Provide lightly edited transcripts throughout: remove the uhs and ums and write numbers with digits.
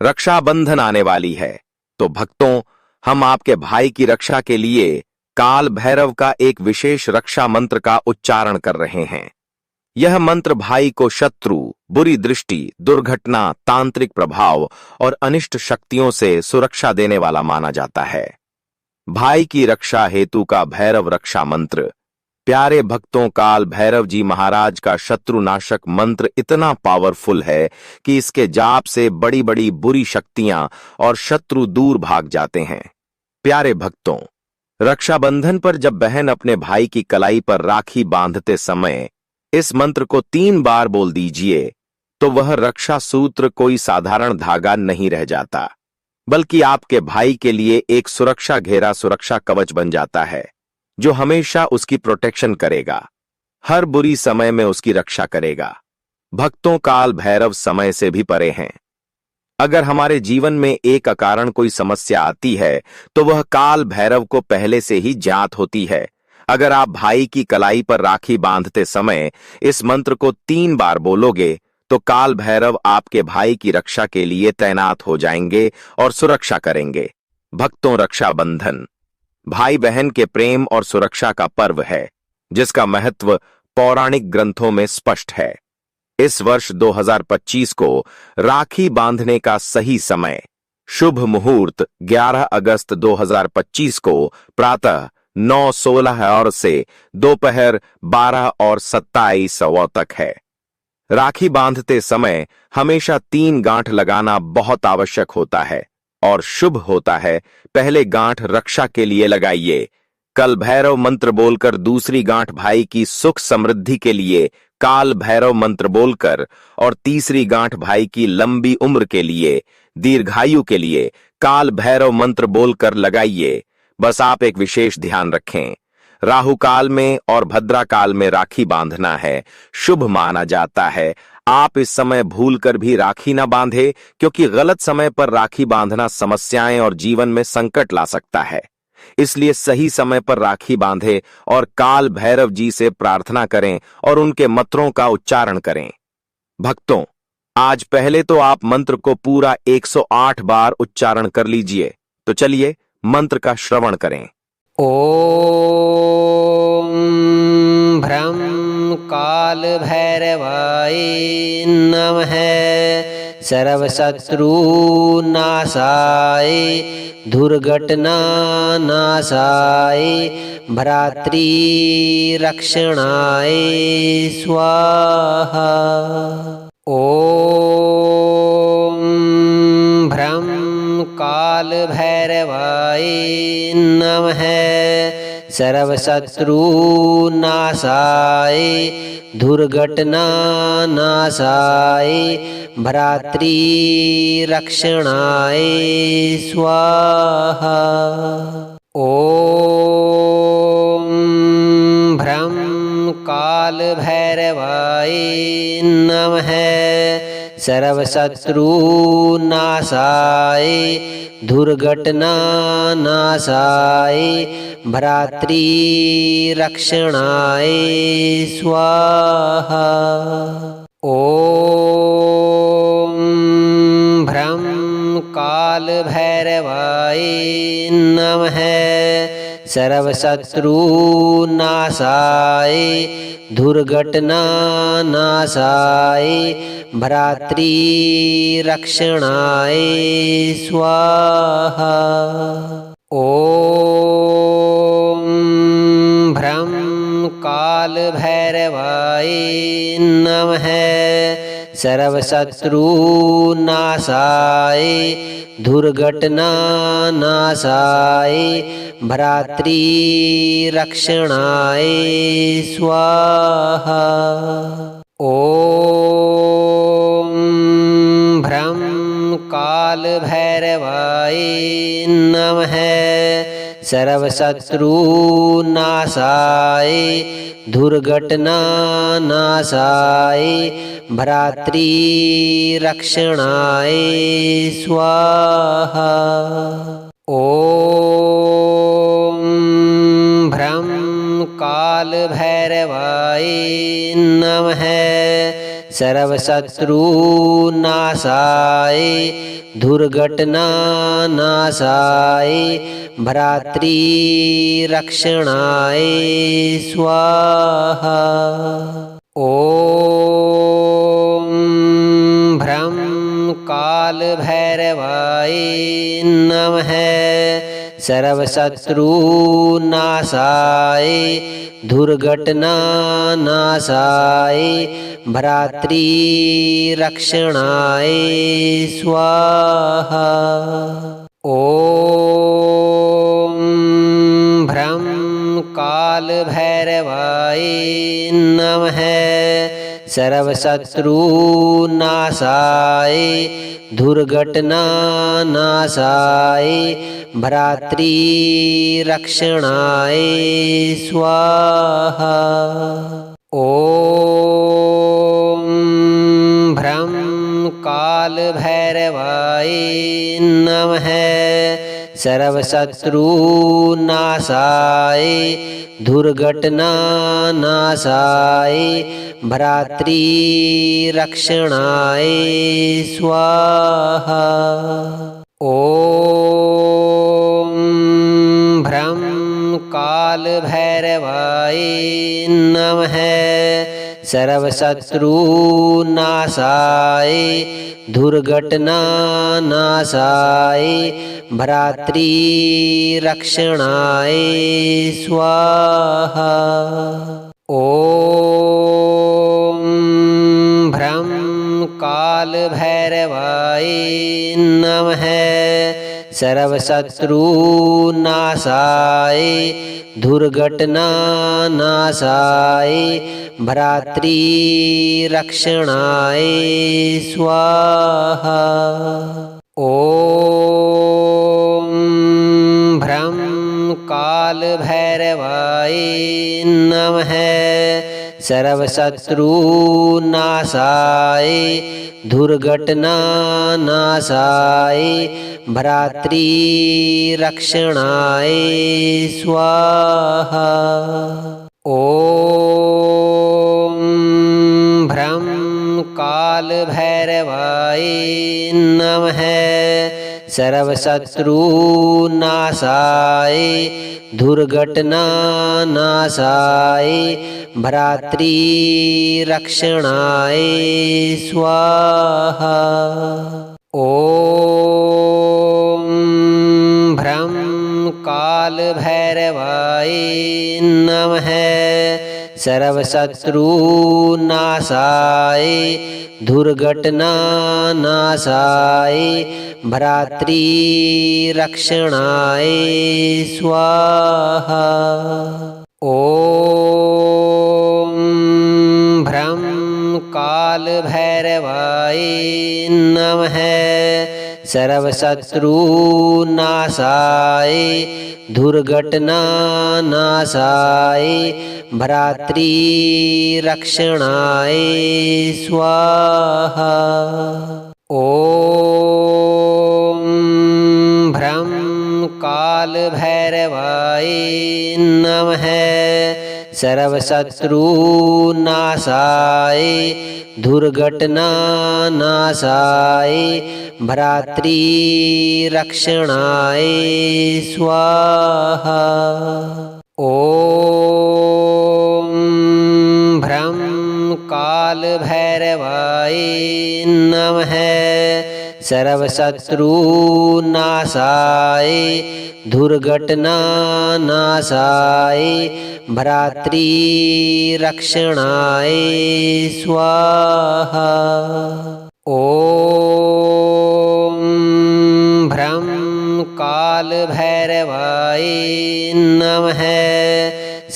रक्षाबंधन आने वाली है, तो भक्तों, हम आपके भाई की रक्षा के लिए काल भैरव का एक विशेष रक्षा मंत्र का उच्चारण कर रहे हैं। यह मंत्र भाई को शत्रु, बुरी दृष्टि, दुर्घटना, तांत्रिक प्रभाव और अनिष्ट शक्तियों से सुरक्षा देने वाला माना जाता है। भाई की रक्षा हेतु का भैरव रक्षा मंत्र। प्यारे भक्तों, काल भैरव जी महाराज का शत्रुनाशक मंत्र इतना पावरफुल है कि इसके जाप से बड़ी बड़ी बुरी शक्तियां और शत्रु दूर भाग जाते हैं। प्यारे भक्तों, रक्षाबंधन पर जब बहन अपने भाई की कलाई पर राखी बांधते समय इस मंत्र को 3 बार बोल दीजिए, तो वह रक्षा सूत्र कोई साधारण धागा नहीं रह जाता, बल्कि आपके भाई के लिए एक सुरक्षा घेरा, सुरक्षा कवच बन जाता है, जो हमेशा उसकी प्रोटेक्शन करेगा, हर बुरी समय में उसकी रक्षा करेगा। भक्तों, काल भैरव समय से भी परे हैं। अगर हमारे जीवन में एक अकारण कोई समस्या आती है, तो वह काल भैरव को पहले से ही ज्ञात होती है। अगर आप भाई की कलाई पर राखी बांधते समय इस मंत्र को 3 बार बोलोगे, तो काल भैरव आपके भाई की रक्षा के लिए तैनात हो जाएंगे और सुरक्षा करेंगे। भक्तों, रक्षाबंधन भाई बहन के प्रेम और सुरक्षा का पर्व है, जिसका महत्व पौराणिक ग्रंथों में स्पष्ट है। इस वर्ष 2025 को राखी बांधने का सही समय शुभ मुहूर्त 11 अगस्त 2025 को प्रातः 9:16 और से दोपहर 12:27 तक है। राखी बांधते समय हमेशा 3 गांठ लगाना बहुत आवश्यक होता है और शुभ होता है। पहले गांठ रक्षा के लिए लगाइए। कल भैरव मंत्र बोलकर दूसरी गांठ भाई की सुख समृद्धि के लिए काल भैरव मंत्र बोलकर, और तीसरी गांठ भाई की लंबी उम्र के लिए, दीर्घायु के लिए काल भैरव मंत्र बोलकर लगाइए। बस आप एक विशेष ध्यान रखें, राहु काल में और भद्रा काल में राखी बांधना है, शुभ माना जाता है। आप इस समय भूलकर भी राखी ना बांधे, क्योंकि गलत समय पर राखी बांधना समस्याएं और जीवन में संकट ला सकता है। इसलिए सही समय पर राखी बांधे और काल भैरव जी से प्रार्थना करें और उनके मंत्रों का उच्चारण करें। भक्तों, आज पहले तो आप मंत्र को पूरा 108 बार उच्चारण कर लीजिए। तो चलिए मंत्र का श्रवण करें। ओम भ्रम काल भैरवाय नमः। सर्वशत्रु नाशाय दुर्घटना नाशाय भ्रातृ रक्षणाय स्वाहा। ओम भ्रम काल भैरवाय नमः। सर्वशत्रु नाशाय दुर्घटना नाशाय भ्रातृ रक्षणाय स्वाहा। ओम भ्रम काल भैरवाय नमः। सर्वशत्रु नाशाय दुर्घटना नाशाय भ्रातृ रक्षणाय स्वाहा। ओम भ्रम काल भैरवाय नमः। सर्वशत्रु नाशाय दुर्घटना नाशाय भ्रातृ रक्षणाय स्वाहा। ओम भ्रम काल भैरवाय नमः। सर्वशत्रु नाशाय दुर्घटना नाशाय भ्रातृ रक्षणाय स्वाहा। ओम भ्रम काल भैरवाय नमः। सर्वशत्रु नाशाय दुर्घटना नाशाय भ्रातृ रक्षणाय स्वाहा। ओम भ्रम काल भैरवाय नमः। सर्वशत्रु नाशाय दुर्घटना नाशाय भ्रातृ रक्षणाय स्वाहा। ओम भ्रम काल भैरवाय नमः। सर्वशत्रुनाशाय दुर्घटना नाशाय भ्रातृ रक्षणाय स्वाहा। ओम भ्रम काल भैरवाय नमः। सर्वशत्रुनाशाय दुर्घटना नाशाय भ्रातृ रक्षणाय स्वाहा। ओम भ्रम काल भैरवाय नमः। सर्वशत्रुनाशाय दुर्घटना नाशाय भ्रातृ रक्षणाय स्वाहा। ओम भ्रम काल भैरवाय नमः। सर्वशत्रुनाशाय दुर्घटना नाशाय भ्रातृ रक्षणाय स्वाहा। ओम भ्रम काल भैरवाय नमः। सर्वशत्रुनाशाय दुर्घटना नाशाय भ्रातृ रक्षणाय स्वाहा। ओम भ्रम काल भैरवाय नमः। सर्वशत्रुनाशाय दुर्घटना नाशाय भ्रातृ रक्षणाय स्वाहा। ओम भ्रम काल भैरवाय नमः। सर्वशत्रुनाशाय दुर्घटना नाशाय भ्रातृ रक्षणाय स्वाहा। ओम भ्रम काल भैरवाय नमः। सर्वशत्रुनाशाय दुर्घटना नाशाय भ्रातृ रक्षणाय स्वाहा। ओम भ्रम काल भैरवाय नमः। सर्वशत्रुनाशाय दुर्घटना नाशाय भ्रातृ रक्षणाय स्वाहा। ओम भ्रम काल भैरवाय नमः। सर्वशत्रुनाशाय दुर्घटना नाशाय भ्रातृ रक्षणाय स्वाहा। ओम भ्रम काल भैरवाय नमः। सर्वशत्रुनाशाय दुर्घटना नाशाय भ्रातृ रक्षणाय स्वाहा। ओम भ्रम काल भैरवाय नमः।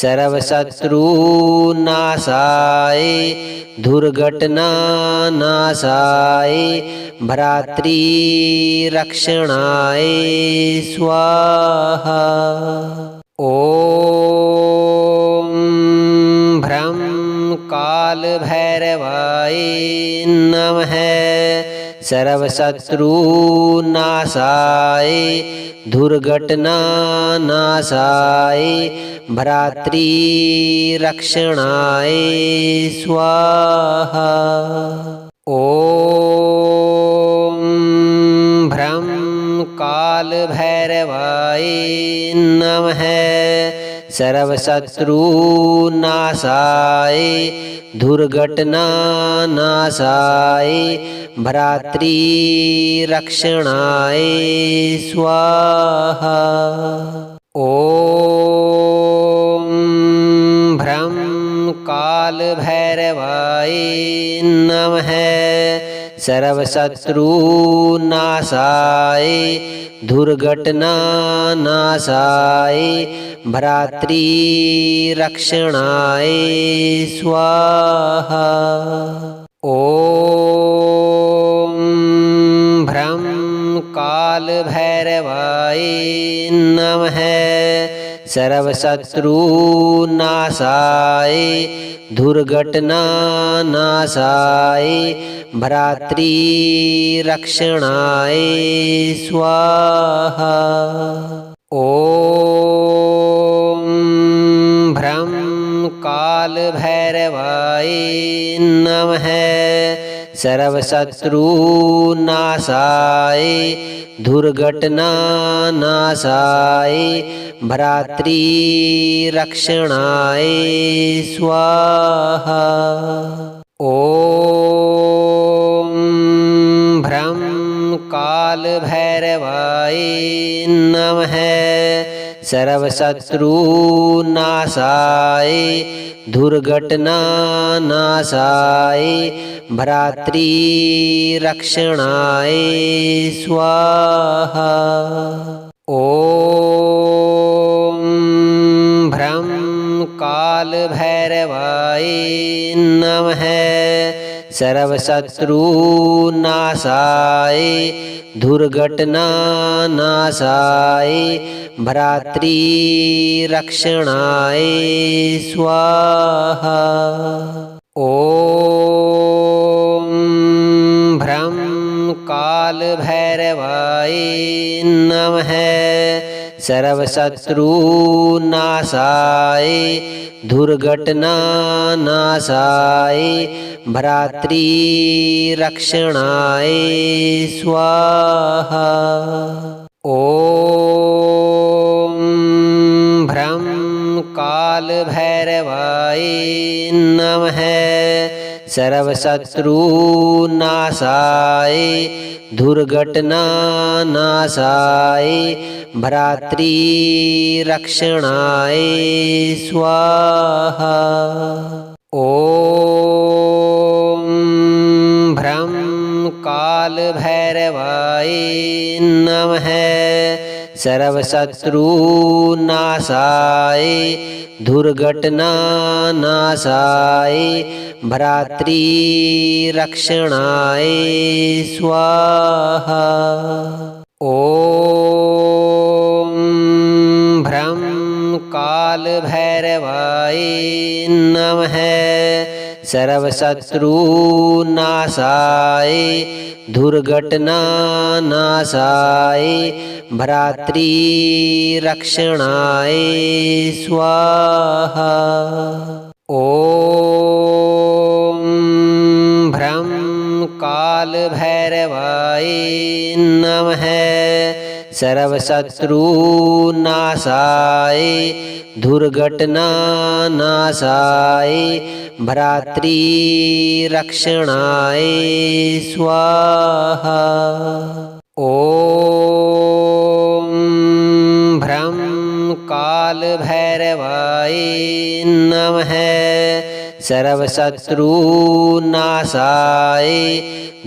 सर्वशत्रुनाशाय दुर्घटना नाशाय भ्रातृ रक्षणाय स्वाहा। ओम भ्रम काल भैरवाय नमः। सर्वशत्रुनाशाय दुर्घटना नाशाय भ्रातृ रक्षणाय स्वाहा। ओम भैरवाय नमः। सर्वशत्रुनाशाय दुर्घटनानाशाय भ्रातृरक्षणाय स्वाहा। ॐ भ्रं कालभैरवाय नमः। सर्वशत्रुनाशाय दुर्घटनानाशाय भ्रातृरक्षणाय स्वाहा। ॐ भ्रं कालभैरवाय नमः। सर्वशत्रुनाशाय दुर्घटनानाशाय भ्रातृरक्षणाय स्वाहा। ॐ भ्रं कालभैरवाय नमः। सर्वशत्रुनाशाय दुर्घटनानाशाय भ्रातृरक्षणाय स्वाहा। ॐ भ्रं कालभैरवाय नमः। सर्वशत्रुनाशाय दुर्घटनानाशाय भ्रातृरक्षणाय स्वाहा। ॐ भ्रं कालभैरवाय नमः। सर्वशत्रुनाशाय दुर्घटनानाशाय भ्रातृरक्षणाय स्वाहा। ॐ भ्रं कालभैरवाय नमः। सर्वशत्रुनाशाय दुर्घटनानाशाय भ्रातृरक्षणाय स्वाहा। ॐ भ्रं कालभैरवाय नमः। सर्वशत्रुनाशाय दुर्घटनानाशाय भ्रातृरक्षणाय स्वाहा। ॐ भ्रं कालभैरवाय नमः। सर्वशत्रुनाशाय दुर्घटनानाशाय भ्रातृरक्षणाय स्वाहा। ॐ भ्रं कालभैरवाय नमः। सर्वशत्रुनाशाय दुर्घटनानाशाय भ्रातृरक्षणाय स्वाहा। ॐ भ्रं कालभैरवाय नमः। सर्वशत्रुनाशाय दुर्घटनानाशाय भ्रातृरक्षणाय स्वाहा। ॐ भ्रं कालभैरवाय नमः। सर्वशत्रुनाशाय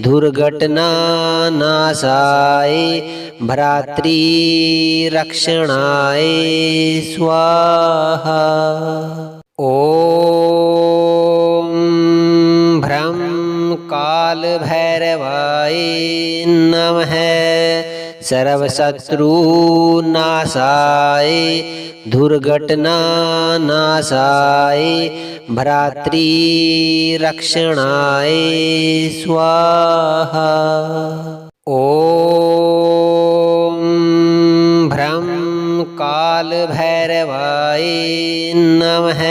दुर्घटनानाशाय भ्रातृरक्षणाय स्वाहा। ॐ भ्रं कालभैरवाय नमः। सर्वशत्रुनाशाय दुर्घटनानाशाय भ्रातृरक्षणाय स्वाहा। ॐ भ्रं कालभैरवाय नमः।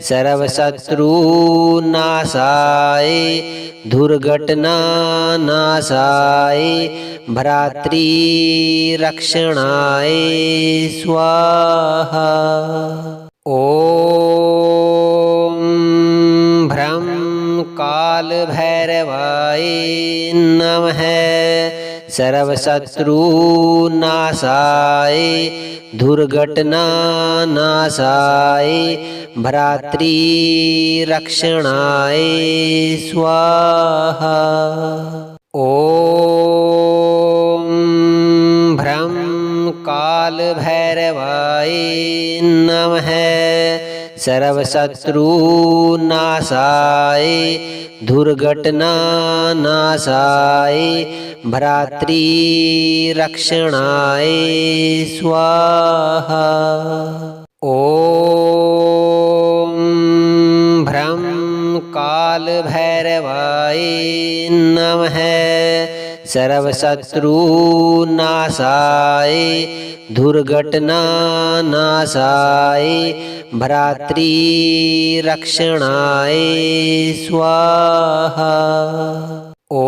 सर्वशत्रुनाशाय दुर्घटनानाशाय भ्रातृरक्षणाय स्वाहा। ॐ भ्रं कालभैरवाय नमः। सर्वशत्रुनाशाय दुर्घटनानाशाय भ्रातृरक्षणाय स्वाहा। ॐ भ्रं कालभैरवाय नमः। सर्वशत्रुनाशाय दुर्घटनानाशाय भ्रातृरक्षणाय स्वाहा। ॐ भ्रं कालभैरवाय नमः। सर्वशत्रुनाशाय दुर्घटनानाशाय भ्रातृरक्षणाय स्वाहा। ॐ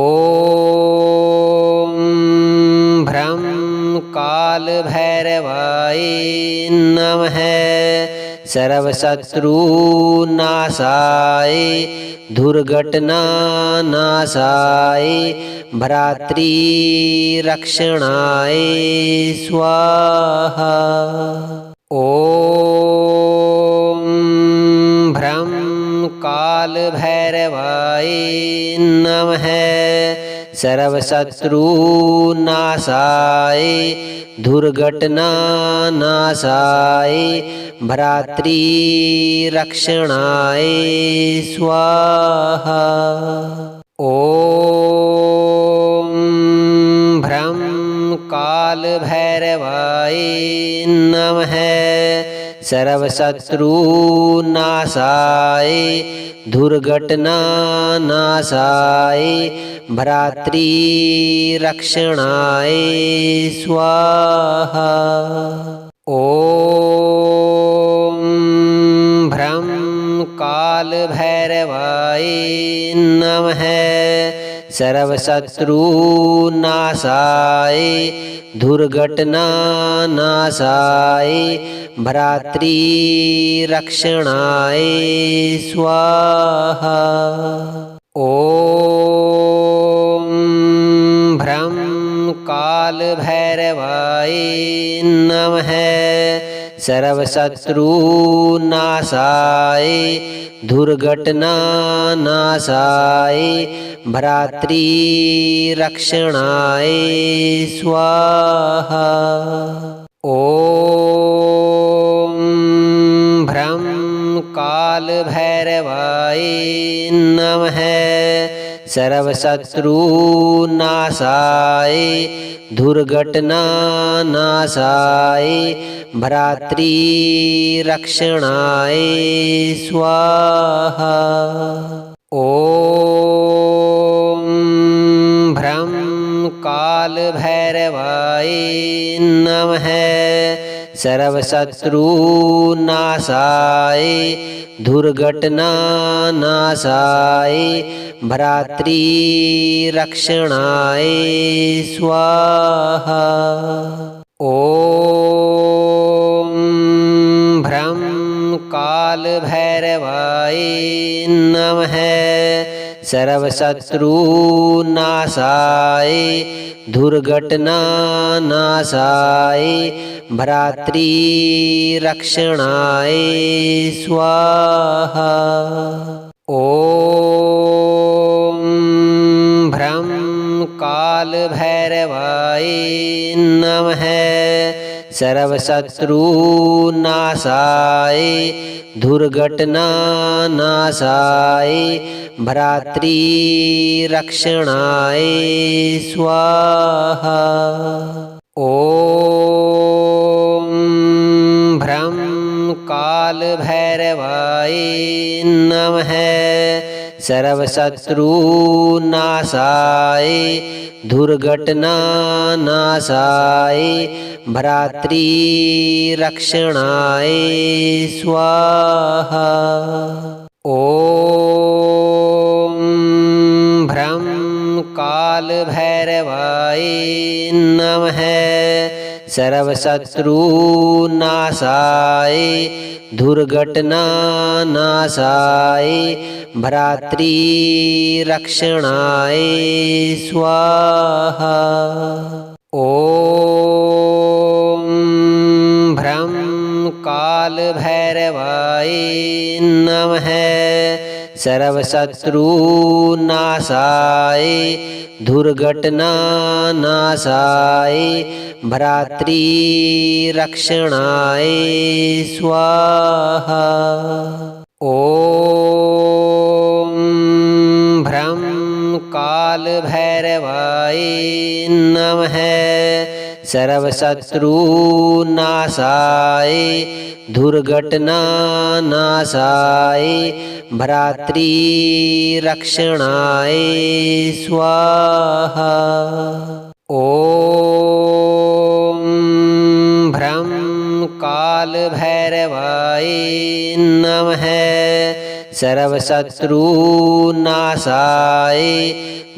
भ्रं कालभैरवाय नमः। सर्वशत्रुनाशाय दुर्घटनानाशाय भ्रातृरक्षणाय स्वाहा। ॐ भ्रं कालभैरवाय नमः। सर्वशत्रुनाशाय दुर्घटनानाशाय भ्रातृरक्षणाय स्वाहा। ॐ भ्रं कालभैरवाय नमः। सर्वशत्रुनाशाय दुर्घटनानाशाय भ्रातृरक्षणाय स्वाहा। ॐ भ्रं कालभैरवाय नमः। सर्वशत्रुनाशाय दुर्घटनानाशाय भ्रातृरक्षणाय स्वाहा। ॐ भ्रं कालभैरवाय नमः। सर्वशत्रुनाशाय दुर्घटनानाशाय भ्रातृरक्षणाय स्वाहा। ॐ भ्रं कालभैरवाय नमः। सर्वशत्रुनाशाय दुर्घटनानाशाय भ्रातृरक्षणाय स्वाहा। ॐ भ्रं कालभैरवाय नमः। सर्वशत्रुनाशाय दुर्घटनानाशाय भ्रातृरक्षणाय स्वाहा। ॐ भ्रं कालभैरवाय नमः। सर्वशत्रुनाशाय दुर्घटनानाशाय भ्रातृरक्षणाय स्वाहा। ॐ भ्रं कालभैरवाय नमः। सर्वशत्रुनाशाय दुर्घटनानाशाय भ्रातृरक्षणाय स्वाहा। ॐ भ्रं कालभैरवाय नमः। सर्वशत्रुनाशाय दुर्घटनानाशाय भ्रातृरक्षणाय स्वाहा। ॐ भ्रं कालभैरवाय नमः सर्वशत्रुनाशाय दुर्घटनानाशाय भ्रातृरक्षणाय स्वाहा। ॐ भ्रं कालभैरवाय नमः सर्वशत्रुनाशाय दुर्घटनानाशाय भ्रातृरक्षणाय स्वाहा। ॐ भ्रं कालभैरवाय नमः सर्वशत्रुनाशाय दुर्घटनानाशाय भ्रातृरक्षणाय स्वाहा। ॐ भ्रं कालभैरवाय नमः सर्वशत्रुनाशाय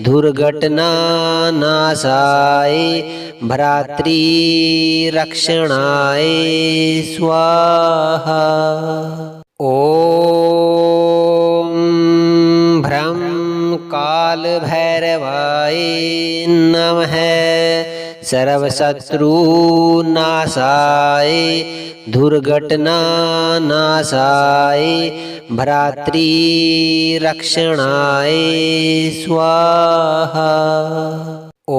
दुर्घटनानाशाय भ्रातृरक्षणाय स्वाहा। ॐ भ्रं कालभैरवाय नमः सर्वशत्रुनाशाय दुर्घटनानाशाय भ्रातृरक्षणाय स्वाहा। ॐ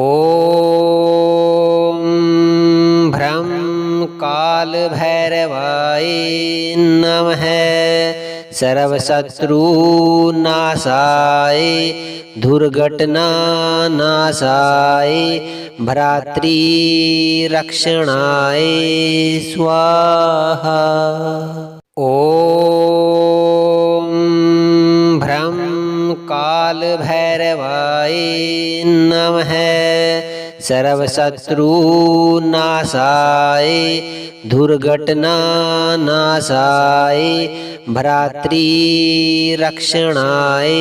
भ्रं कालभैरवाय नमः सर्वशत्रुनाशाय दुर्घटनानाशाय भ्रातृरक्षणाय स्वाहा। ॐ भ्रं कालभैरवाय नमः सर्वशत्रुनाशाय दुर्घटनानाशाय भ्रातृरक्षणाय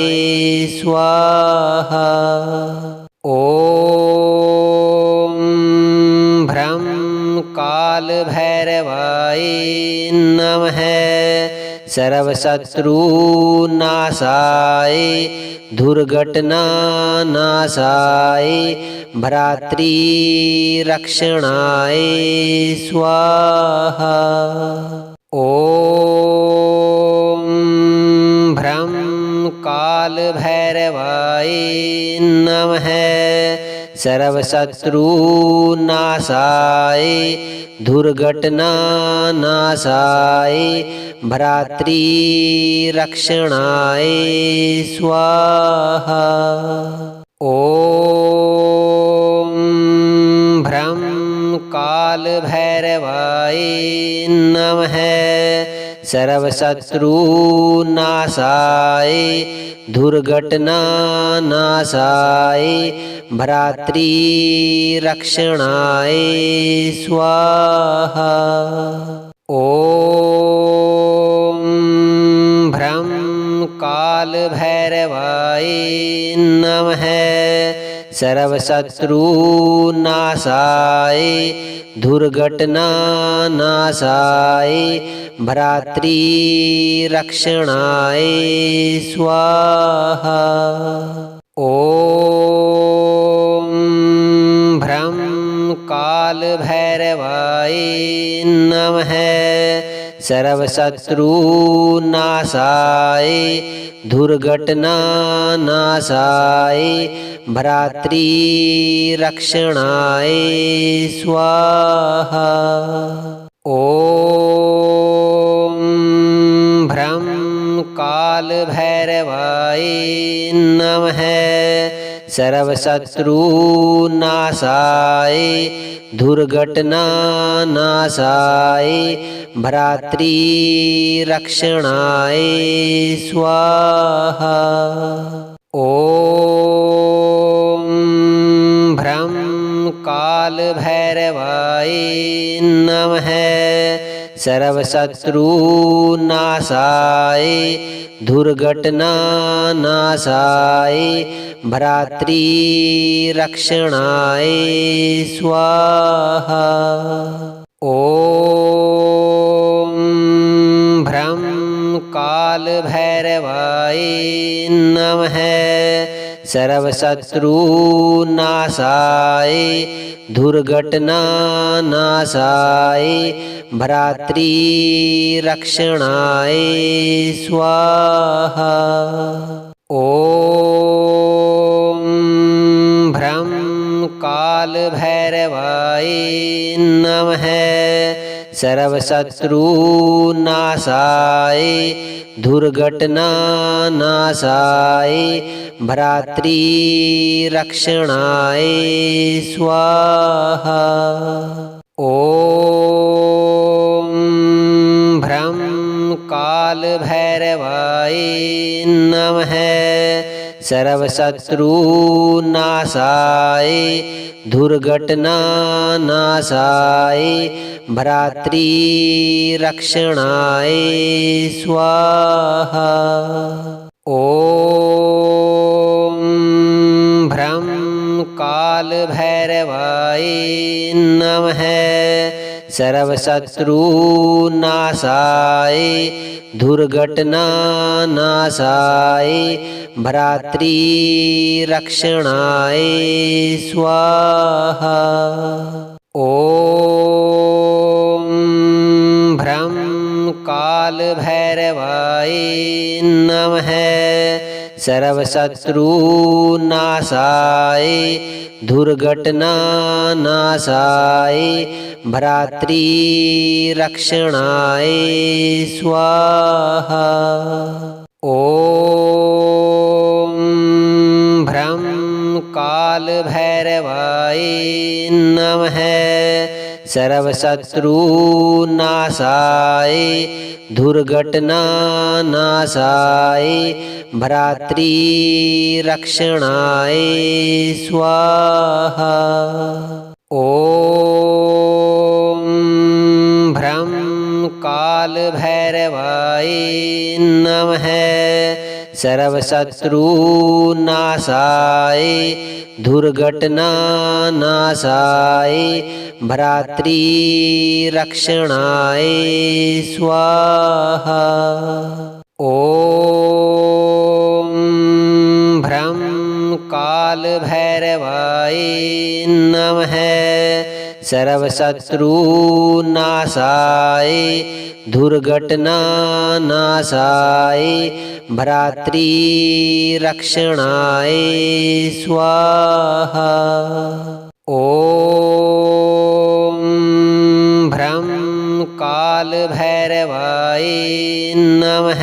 स्वाहा। ॐ भ्रं कालभैरवाय नमः सर्वशत्रुनाशाय दुर्घटनानाशाय भ्रातृरक्षणाय स्वाहा। ॐ भ्रं कालभैरवाय नमः सर्वशत्रुनाशाय दुर्घटनानाशाय भ्रातृरक्षणाय स्वाहा। ॐ भ्रं कालभैरवाय नमः सर्वशत्रुनाशाय दुर्घटनानाशाय भ्रातृरक्षणाय स्वाहा। ॐ भ्रं कालभैरवाय नमः सर्वशत्रुनाशाय दुर्घटनानाशाय भ्रातृरक्षणाय स्वाहा। ॐ भ्रं कालभैरवाय नमः सर्वशत्रुनाशाय दुर्घटनानाशाय भ्रातृरक्षणाय स्वाहा। ॐ भ्रं कालभैरवाय नमः सर्वशत्रुनाशाय दुर्घटनानाशाय भ्रातृरक्षणाय स्वाहा। ॐ भ्रं कालभैरवाय नमः सर्वशत्रुनाशाय दुर्घटनानाशाय भ्रातृरक्षणाय स्वाहा। ॐ भ्रं कालभैरवाय नमः। सर्वशत्रुनाशाय दुर्घटनानाशाय भ्रातृरक्षणाय स्वाहा। ॐ भ्रं कालभैरवाय नमः। सर्वशत्रुनाशाय दुर्घटनानाशाय भ्रातृरक्षणाय स्वाहा। ॐ भ्रं कालभैरवाय नमः। सर्वशत्रुनाशाय दुर्घटनानाशाय भ्रातृरक्षणाय स्वाहा। ॐ भ्रं कालभैरवाय नमः। सर्वशत्रुनाशाय दुर्घटनानाशाय भ्रातृरक्षणाय स्वाहा। ॐ भ्रं कालभैरवाय नमः। सर्वशत्रुनाशाय दुर्घटनानाशाय भ्रातृरक्षणाय स्वाहा। ॐ भ्रं कालभैरवाय नमः। सर्वशत्रुनाशाय दुर्घटनानाशाय भ्रातृरक्षणाय स्वाहा। ॐ भ्रं कालभैरवाय नमः। सर्वशत्रुनाशाय दुर्घटनानाशाय भ्रातृरक्षणाय स्वाहा। ॐ भ्रं कालभैरवाय नमः। सर्वशत्रुनाशाय दुर्घटनानाशाय भ्रातृरक्षणाय स्वाहा। ॐ भ्रं कालभैरवाय नमः।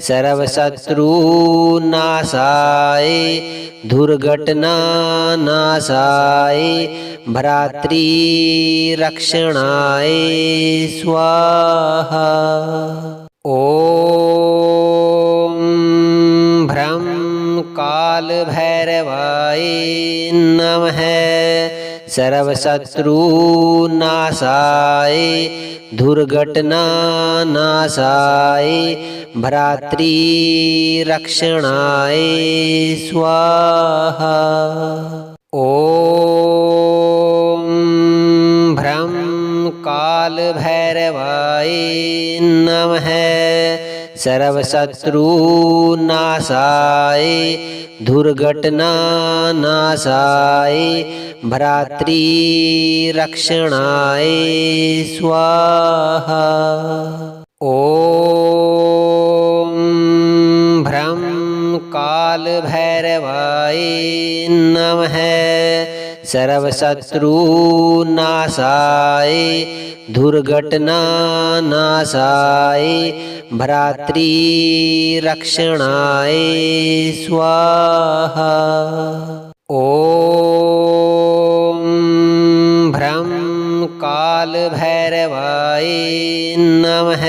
सर्वशत्रुनाशाय दुर्घटनानाशाय भ्रातृरक्षणाय स्वाहा। ॐ भ्रं कालभैरवाय नमः। सर्वशत्रुनाशाय दुर्घटनानाशाय भ्रातृरक्षणाय स्वाहा। ॐ भ्रं कालभैरवाय नमः। सर्वशत्रुनाशाय दुर्घटनानाशाय भ्रातृरक्षणाय स्वाहा। ॐ भ्रं कालभैरवाय नमः। सर्वशत्रुनाशाय दुर्घटनानाशाय भ्रातृरक्षणाय स्वाहा। ॐ भ्रं कालभैरवाय नमः।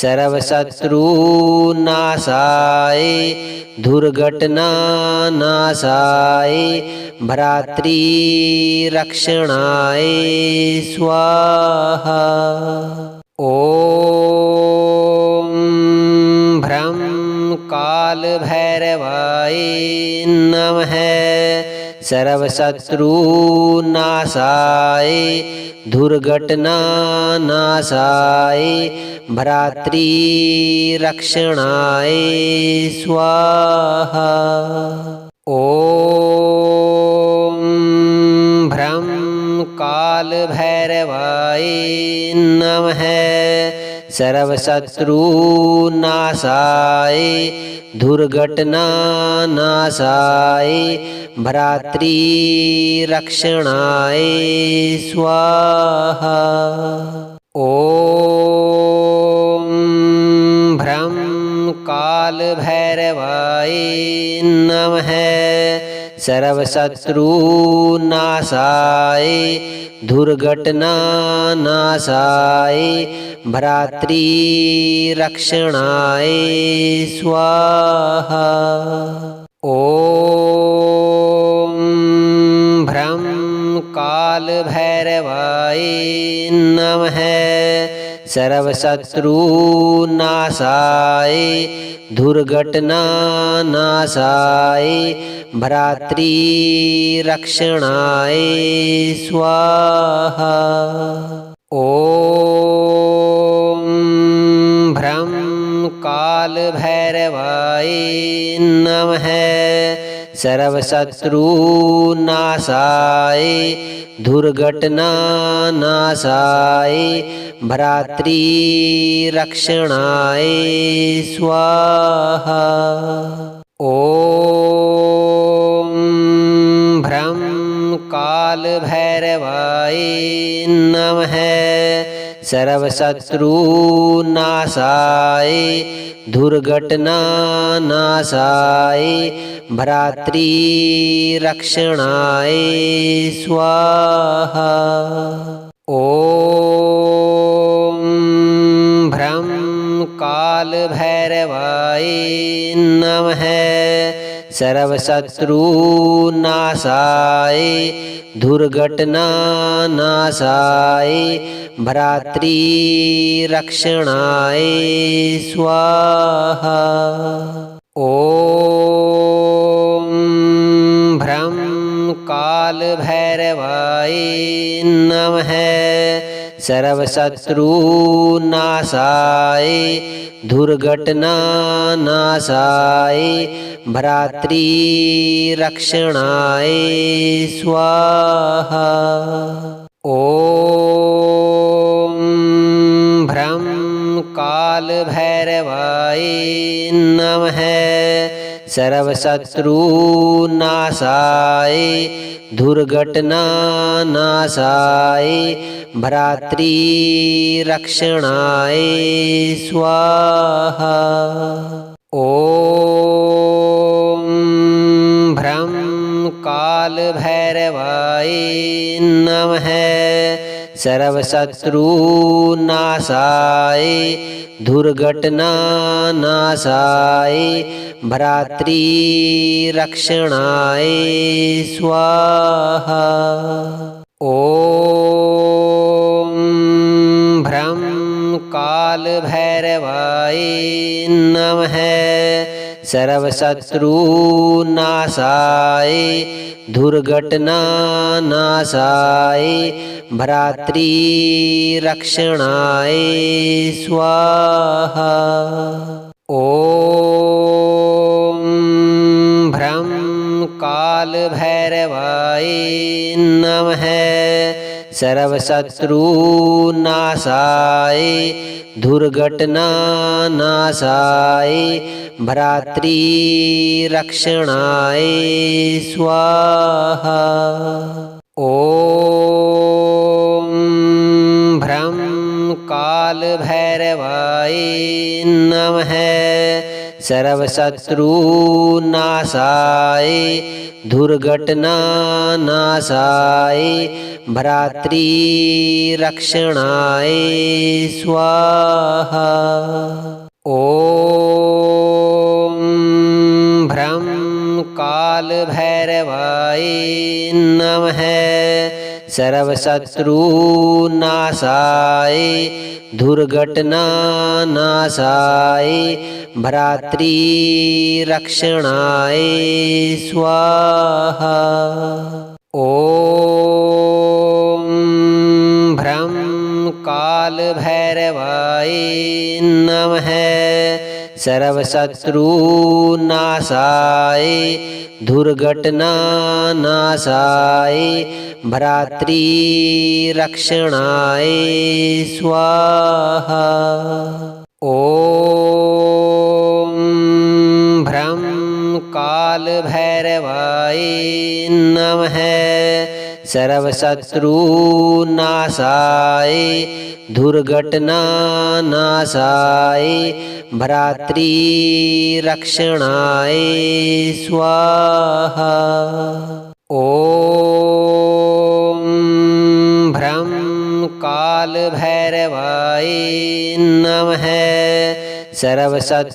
सर्वशत्रुनाशाय दुर्घटनानाशाय भ्रातृरक्षणाय स्वाहा। ॐ भ्रं काल भैरवाय नमः सर्वशत्रुनाशाय दुर्घटनानाशाय भ्रातृरक्षणाय स्वाहा। ॐ भ्रं काल भैरवाय नमः सर्वशत्रुनाशाय दुर्घटनानाशाय भ्रातृरक्षणाय स्वाहा। ॐ भ्रं काल भैरवाय नमः सर्वशत्रुनाशाय दुर्घटनानाशाय भ्रातृरक्षणाय स्वाहा। ॐ भ्रं काल भैरवाय नमः सर्वशत्रुनाशाय दुर्घटनानाशाय भ्रातृरक्षणाय स्वाहा। ॐ भ्रं काल भैरवाय नमः सर्वशत्रुनाशाय दुर्घटनानाशाय भ्रातृरक्षणाय स्वाहा। ॐ भ्रं काल भैरवाय नमः सर्वशत्रुनाशाय दुर्घटनानाशाय भ्रातृरक्षणाय स्वाहा। ॐ भ्रं काल भैरवाय नमः सर्वशत्रुनाशाय दुर्घटनानाशाय भ्रातृरक्षणाय स्वाहा। ॐ भ्रं काल भैरवाय नमः सर्वशत्रुनाशाय दुर्घटनानाशाय भ्रातृरक्षणाय स्वाहा। ॐ भ्रं काल भैरवाय नमः सर्वशत्रुनाशाय दुर्घटनानाशाय भ्रातृरक्षणाय स्वाहा। ॐ भ्रं काल भैरवाय नमः सर्वशत्रुनाशाय दुर्घटनानाशाय भ्रातृरक्षणाय स्वाहा। ॐ भ्रं काल भैरवाय नमः सर्वशत्रुनाशाय दुर्घटनानाशाय भ्रातृरक्षणाय स्वाहा। ॐ भ्रं काल भैरवाय नमः सर्वशत्रुनाशाय दुर्घटनानाशाय भ्रातृरक्षणाय स्वाहा। ॐ भ्रं काल भैरवाय नमः सर्वशत्रुनाशाय दुर्घटनानाशाय भ्रातृरक्षणाय स्वाहा। ॐ भ्रं काल भैरवाय नमः सर्वशत्रुनाशाय दुर्घटनानाशाय भ्रातृरक्षणाय स्वाहा। ॐ भ्रं कालभैरवाय नमः। सर्वशत्रुनाशाय दुर्घटनानाशाय भ्रातृरक्षणाय स्वाहा। ॐ भ्रं कालभैरवाय नमः। सर्वशत्रुनाशाय दुर्घटनानाशाय भ्रातृरक्षणाय स्वाहा। ॐ भ्रं कालभैरवाय नमः। सर्वशत्रुनाशाय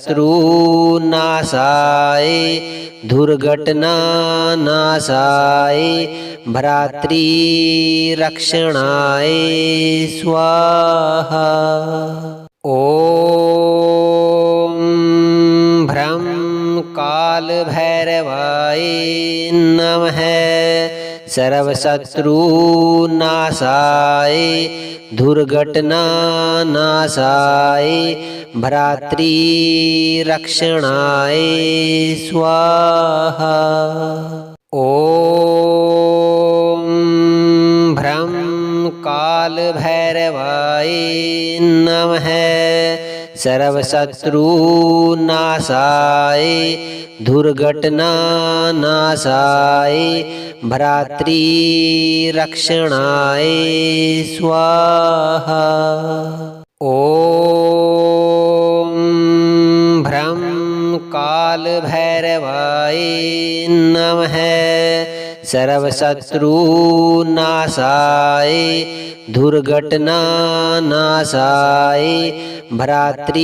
दुर्घटनानाशाय भ्रातृरक्षणाय स्वाहा। ॐ भ्रं कालभैरवाय नमः। सर्वशत्रुनाशाय दुर्घटनानाशाय भ्रातृरक्षणाय स्वाहा। ॐ भ्रं कालभैरवाय नमः। सर्वशत्रुनाशाय दुर्घटनानाशाय भ्रातृरक्षणाय स्वाहा। ॐ भ्रं कालभैरवाय नमः। सर्वशत्रुनाशाय दुर्घटनानाशाय भ्रातृरक्षणाय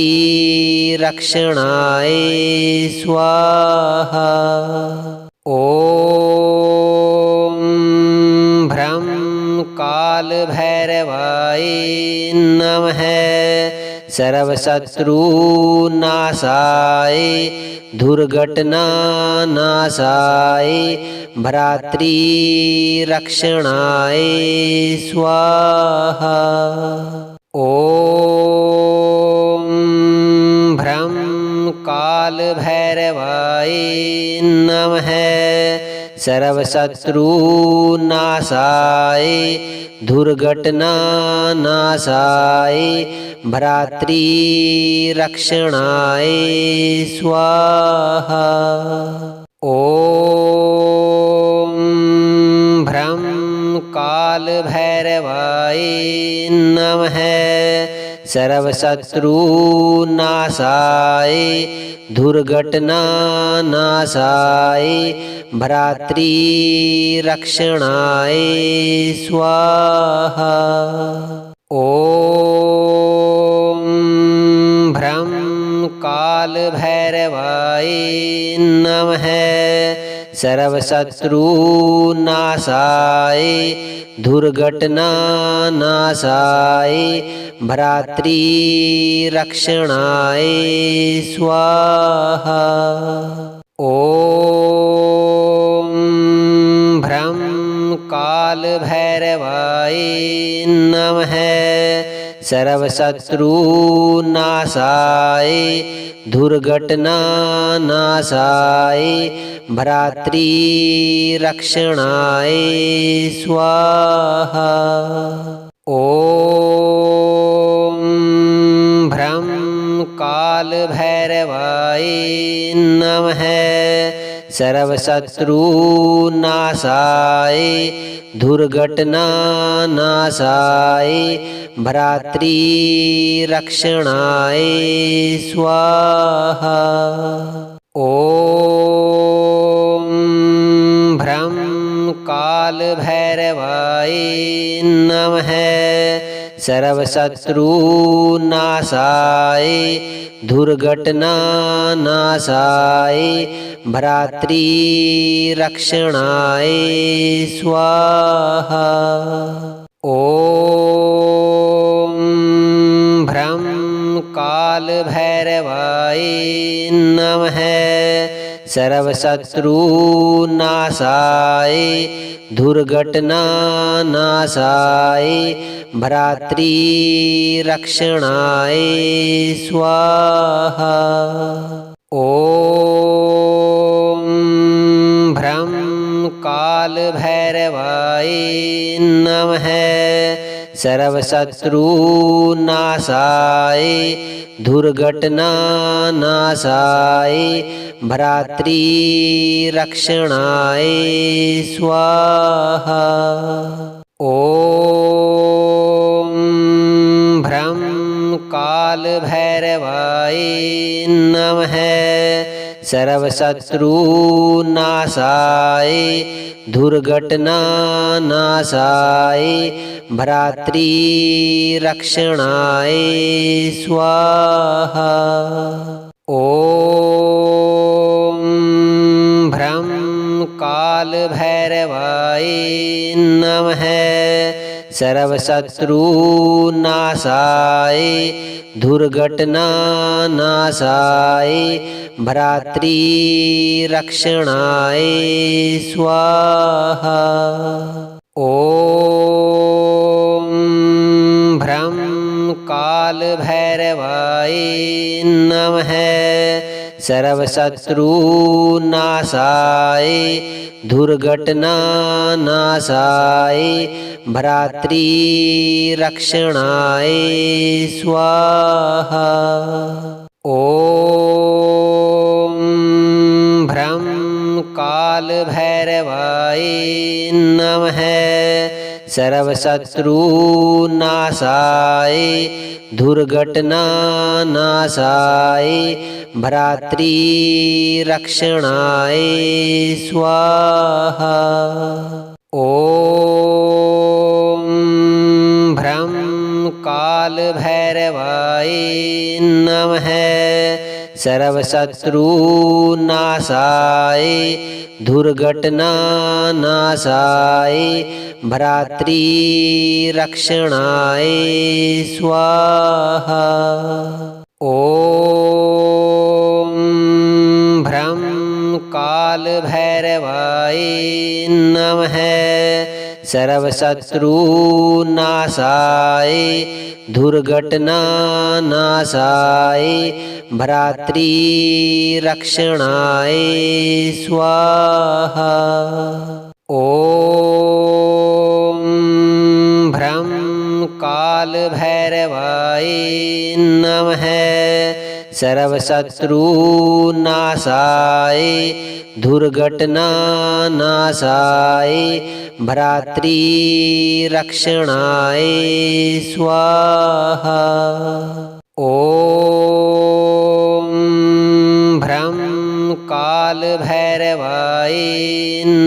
स्वाहा। ॐ भ्रं कालभैरवाय नमः। सर्वशत्रुनाशाय दुर्घटनानाशाय भ्रातृरक्षणाय स्वाहा। ॐ भ्रं कालभैरवाय नमः। सर्वशत्रुनाशाय दुर्घटनानाशाय भ्रातृरक्षणाय स्वाहा। ॐ भ्रं कालभैरवाय नमः। सर्वशत्रुनाशाय दुर्घटनानाशाय भ्रातृरक्षणाय स्वाहा। ॐ भ्रं कालभैरवाय नमः। सर्वशत्रुनाशाय दुर्घटनानाशाय भ्रातृरक्षणाय स्वाहा। ॐ भ्रं कालभैरवाय नमः। सर्वशत्रुनाशाय दुर्घटनानाशाय भ्रातृरक्षणाय स्वाहा। ॐ भ्रं कालभैरवाय नमः। सर्वशत्रुनाशाय दुर्घटनानाशाय भ्रातृरक्षणाय स्वाहा। ॐ भ्रं कालभैरवाय नमः। सर्वशत्रुनाशाय दुर्घटनानाशाय भ्रातृरक्षणाय स्वाहा। ॐ भ्रं काल भैरवाय नमः सर्वशत्रुनाशाय दुर्घटनानाशाय भ्रातृरक्षणाय स्वाहा। ॐ भ्रं काल भैरवाय नमः सर्वशत्रुनाशाय दुर्घटनानाशाय भ्रातृरक्षणाय स्वाहा। ॐ भ्रं काल भैरवाय नमः सर्वशत्रुनाशाय दुर्घटनानाशाय भ्रातृरक्षणाय स्वाहा। ॐ भ्रं काल भैरवाय नमः सर्वशत्रुनाशाय दुर्घटनानाशाय भ्रातृरक्षणाय स्वाहा। ॐ भ्रं काल भैरवाय नमः सर्वशत्रुनाशाय दुर्घटनानाशाय भ्रातृरक्षणाय स्वाहा। ॐ भ्रं काल भैरवाय नमः सर्वशत्रुनाशाय दुर्घटनानाशाय भ्रातृरक्षणाय स्वाहा। ॐ भ्रं काल भैरवाय नमः सर्वशत्रुनाशाय दुर्घटनानाशाय भ्रातृरक्षणाय स्वाहा। ॐ भ्रं काल भैरवाय नमः सर्वशत्रुनाशाय दुर्घटनानाशाय भ्रातृरक्षणाय स्वाहा। ॐ भ्रं काल भैरवाय नमः सर्वशत्रुनाशाय दुर्घटनानाशाय भ्रातृरक्षणाय स्वाहा। ॐ भ्रं काल भैरवाय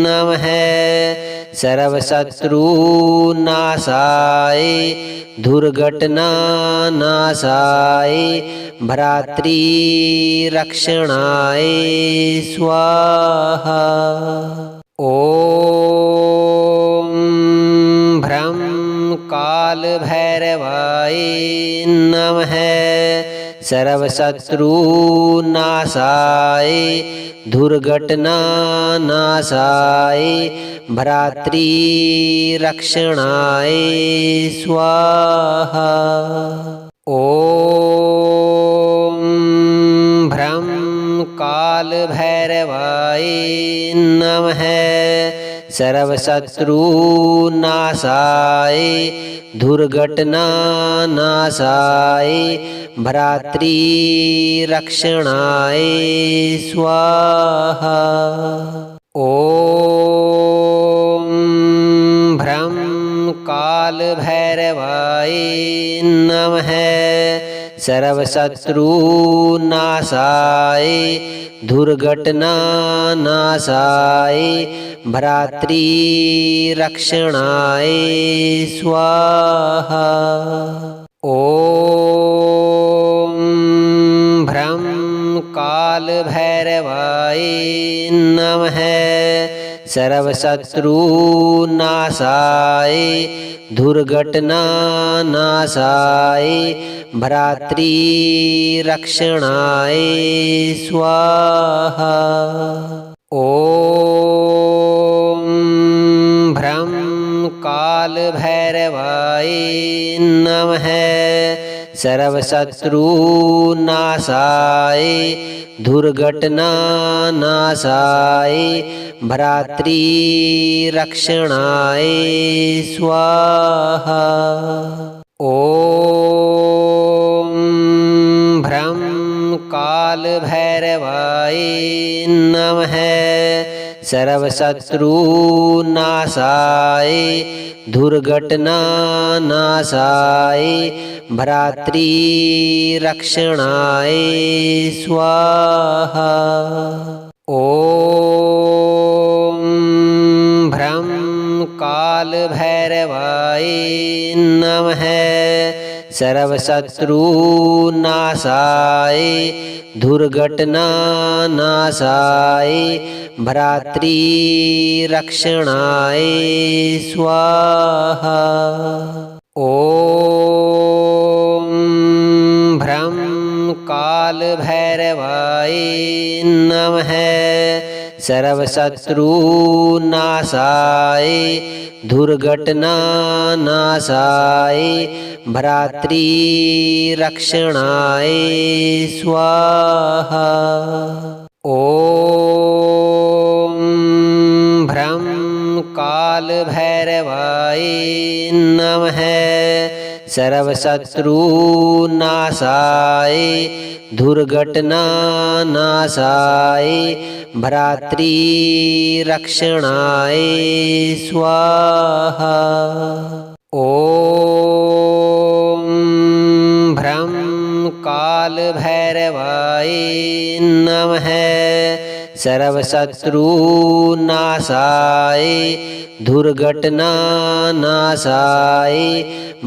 नमः सर्वशत्रुनाशाय दुर्घटनानाशाय भ्रातृरक्षणाय स्वाहा। ॐ भ्रं काल भैरवाय नमः सर्वशत्रुनाशाय दुर्घटनानाशाय भ्रातृरक्षणाय स्वाहा। ॐ भ्रं काल भैरवाय नमः सर्वशत्रुनाशाय दुर्घटनानाशाय भ्रातृरक्षणाय स्वाहा। ॐ भ्रं काल भैरवाय नमः सर्वशत्रुनाशाय दुर्घटनानाशाय भ्रातृरक्षणाय स्वाहा। ॐ भ्रं काल भैरवाय नमः सर्वशत्रुनाशाय दुर्घटनानाशाय भ्रातृरक्षणाय स्वाहा। ॐ भ्रं कालभैरवाय नमः। सर्वशत्रुनाशाय दुर्घटनानाशाय भ्रातृरक्षणाय स्वाहा। ॐ भ्रं कालभैरवाय नमः। सर्वशत्रुनाशाय दुर्घटनानाशाय भ्रातृरक्षणाय स्वाहा। ॐ भ्रं कालभैरवाय नमः। सर्वशत्रुनाशाय दुर्घटनानाशाय भ्रातृरक्षणाय स्वाहा। ॐ भ्रं कालभैरवाय नमः। सर्वशत्रुनाशाय दुर्घटनानाशाय भ्रातृरक्षणाय स्वाहा। ॐ भ्रं कालभैरवाय नमः। सर्वशत्रुनाशाय दुर्घटनानाशाय भ्रातृरक्षणाय स्वाहा। ॐ भ्रं कालभैरवाय नमः। सर्वशत्रुनाशाय दुर्घटनानाशाय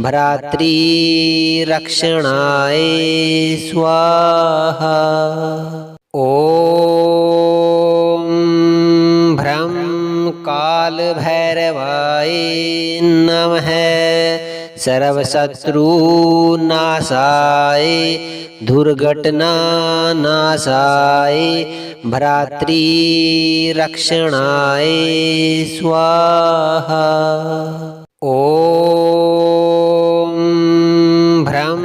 भ्रातृरक्षणाय स्वाहा। ॐ भ्रं कालभैरवाय नमः। सर्वशत्रुनाशाय दुर्घटनानाशाय भ्रातृरक्षणाय स्वाहा। ॐ भ्रं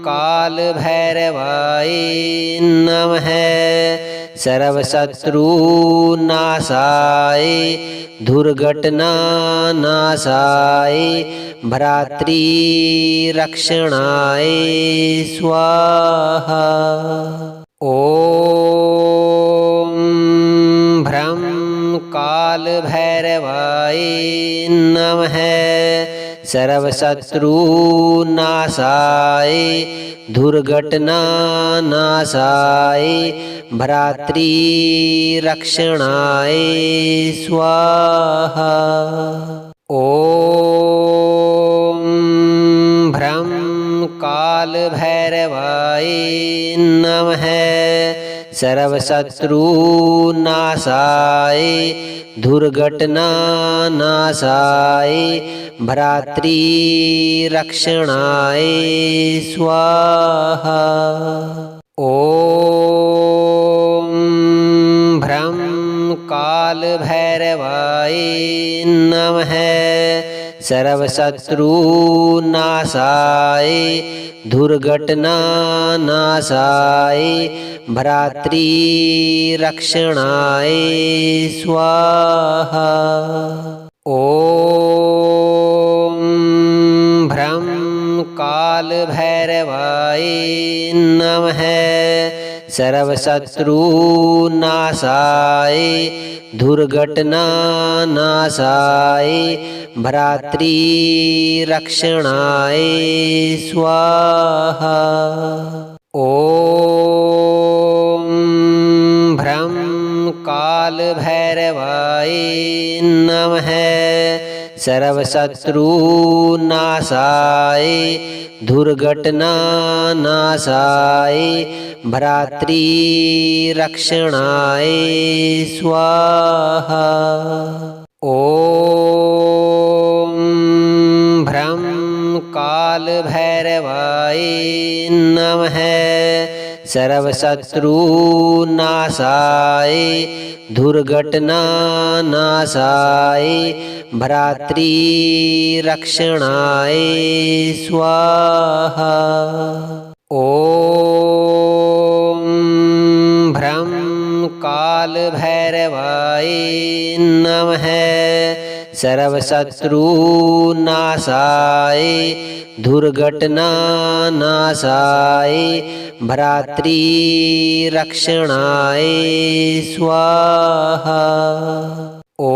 कालभैरवाय नमः। सर्वशत्रुनाशाय दुर्घटनानाशाय भ्रातृरक्षणाय स्वाहा। ॐ भ्रं कालभैरवाय नमः। सर्वशत्रुनाशाय दुर्घटनानाशाय भ्रातृरक्षणाय स्वाहा। ॐ भ्रं कालभैरवाय नमः। सर्वशत्रुनाशाय दुर्घटनानाशाय भ्रातृरक्षणाय स्वाहा। ॐ भ्रं कालभैरवाय नमः। सर्वशत्रुनाशाय दुर्घटनानाशाय भ्रातृरक्षणाय स्वाहा। ॐ भ्रं कालभैरवाय नमः। सर्वशत्रुनाशाय दुर्घटनानाशाय भ्रातृरक्षणाय स्वाहा। ॐ भ्रं कालभैरवाय नमः। सर्वशत्रुनाशाय दुर्घटनानाशाय भ्रातृरक्षणाय स्वाहा। ॐ भ्रं काल काल भैरवाय नमः सर्वशत्रुनाशाय दुर्घटनानाशाय भ्रातृरक्षणाय स्वाहा। ॐ भ्रं काल भैरवाय नमः सर्वशत्रुनाशाय दुर्घटनानाशाय भ्रातृरक्षणाय स्वाहा। ॐ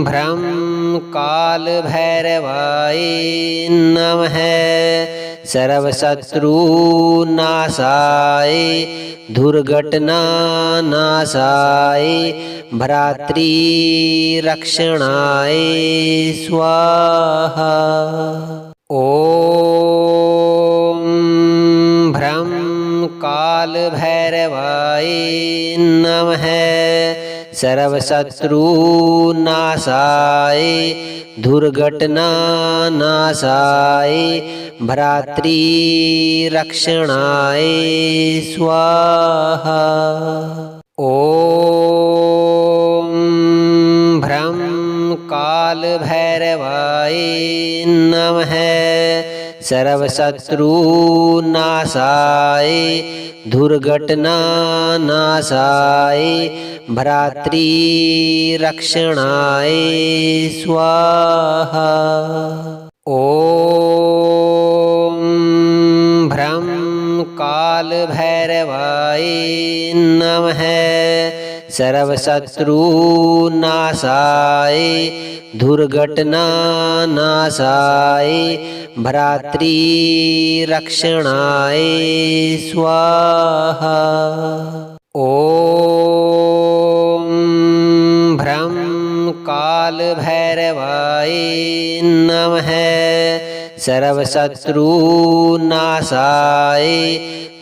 भ्रं काल भैरवाय नमः सर्वशत्रुनाशाय दुर्घटनानाशाय भ्रातृरक्षणाय स्वाहा। ॐ भ्रं काल भैरवाय नमः सर्वशत्रुनाशाय दुर्घटनानाशाय भ्रातृरक्षणाय स्वाहा। ॐ भ्रं काल भैरवाय नमः सर्वशत्रुनाशाय दुर्घटनानाशाय भ्रातृरक्षणाय स्वाहा। ॐ भ्रं काल भैरवाय नमः सर्वशत्रुनाशाय दुर्घटनानाशाय भ्रातृरक्षणाय स्वाहा। ॐ भ्रं काल भैरवाय नमः सर्वशत्रुनाशाय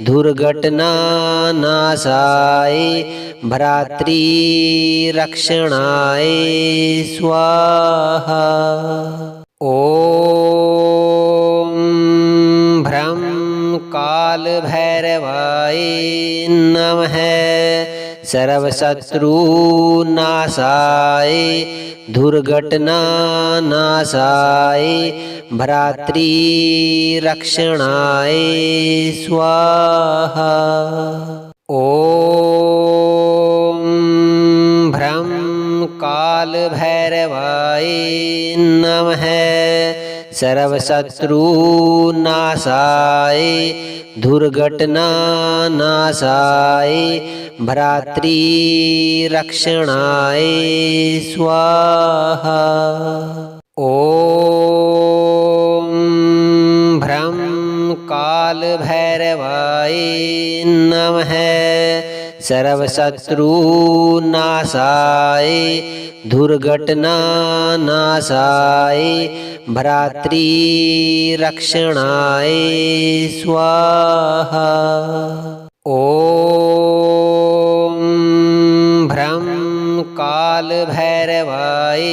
दुर्घटनानाशाय भ्रातृरक्षणाय स्वाहा। ॐ भ्रं काल भैरवाय नमः सर्वशत्रुनाशाय दुर्घटनानाशाय भ्रातृरक्षणाय स्वाहा। ॐ भ्रं काल भैरवाय नमः सर्वशत्रुनाशाय दुर्घटनानाशाय भ्रातृरक्षणाय स्वाहा। ॐ भ्रं काल भैरवाय नमः सर्वशत्रुनाशाय दुर्घटनानाशाय भ्रातृरक्षणाय स्वाहा। ॐ भ्रं काल भैरवाय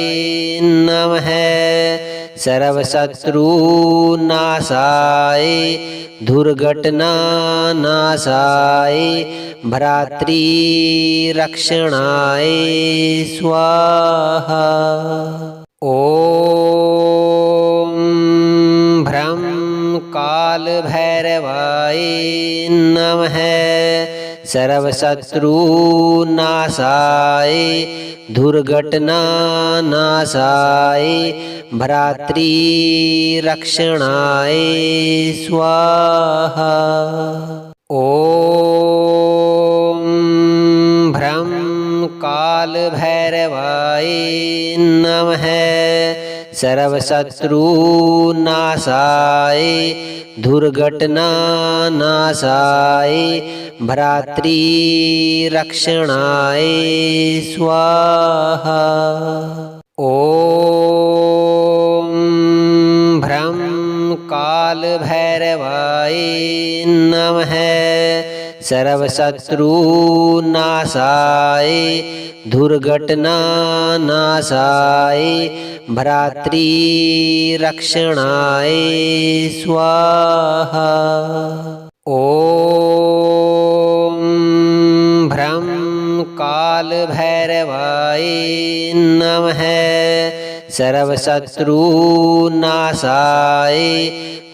नमः सर्वशत्रुनाशाय दुर्घटनानाशाय भ्रातृरक्षणाय स्वाहा। ॐ भ्रं काल भैरवाय नमः सर्वशत्रुनाशाय दुर्घटनानाशाय भ्रातृरक्षणाय स्वाहा। ॐ भ्रं काल भैरवाय नमः सर्वशत्रुनाशाय दुर्घटनानाशाय भ्रातृरक्षणाय स्वाहा। ॐ भ्रं काल भैरवाय नमः सर्वशत्रुनाशाय दुर्घटनानाशाय भ्रातृरक्षणाय स्वाहा। ॐ भ्रं कालभैरवाय नमः। सर्वशत्रुनाशाय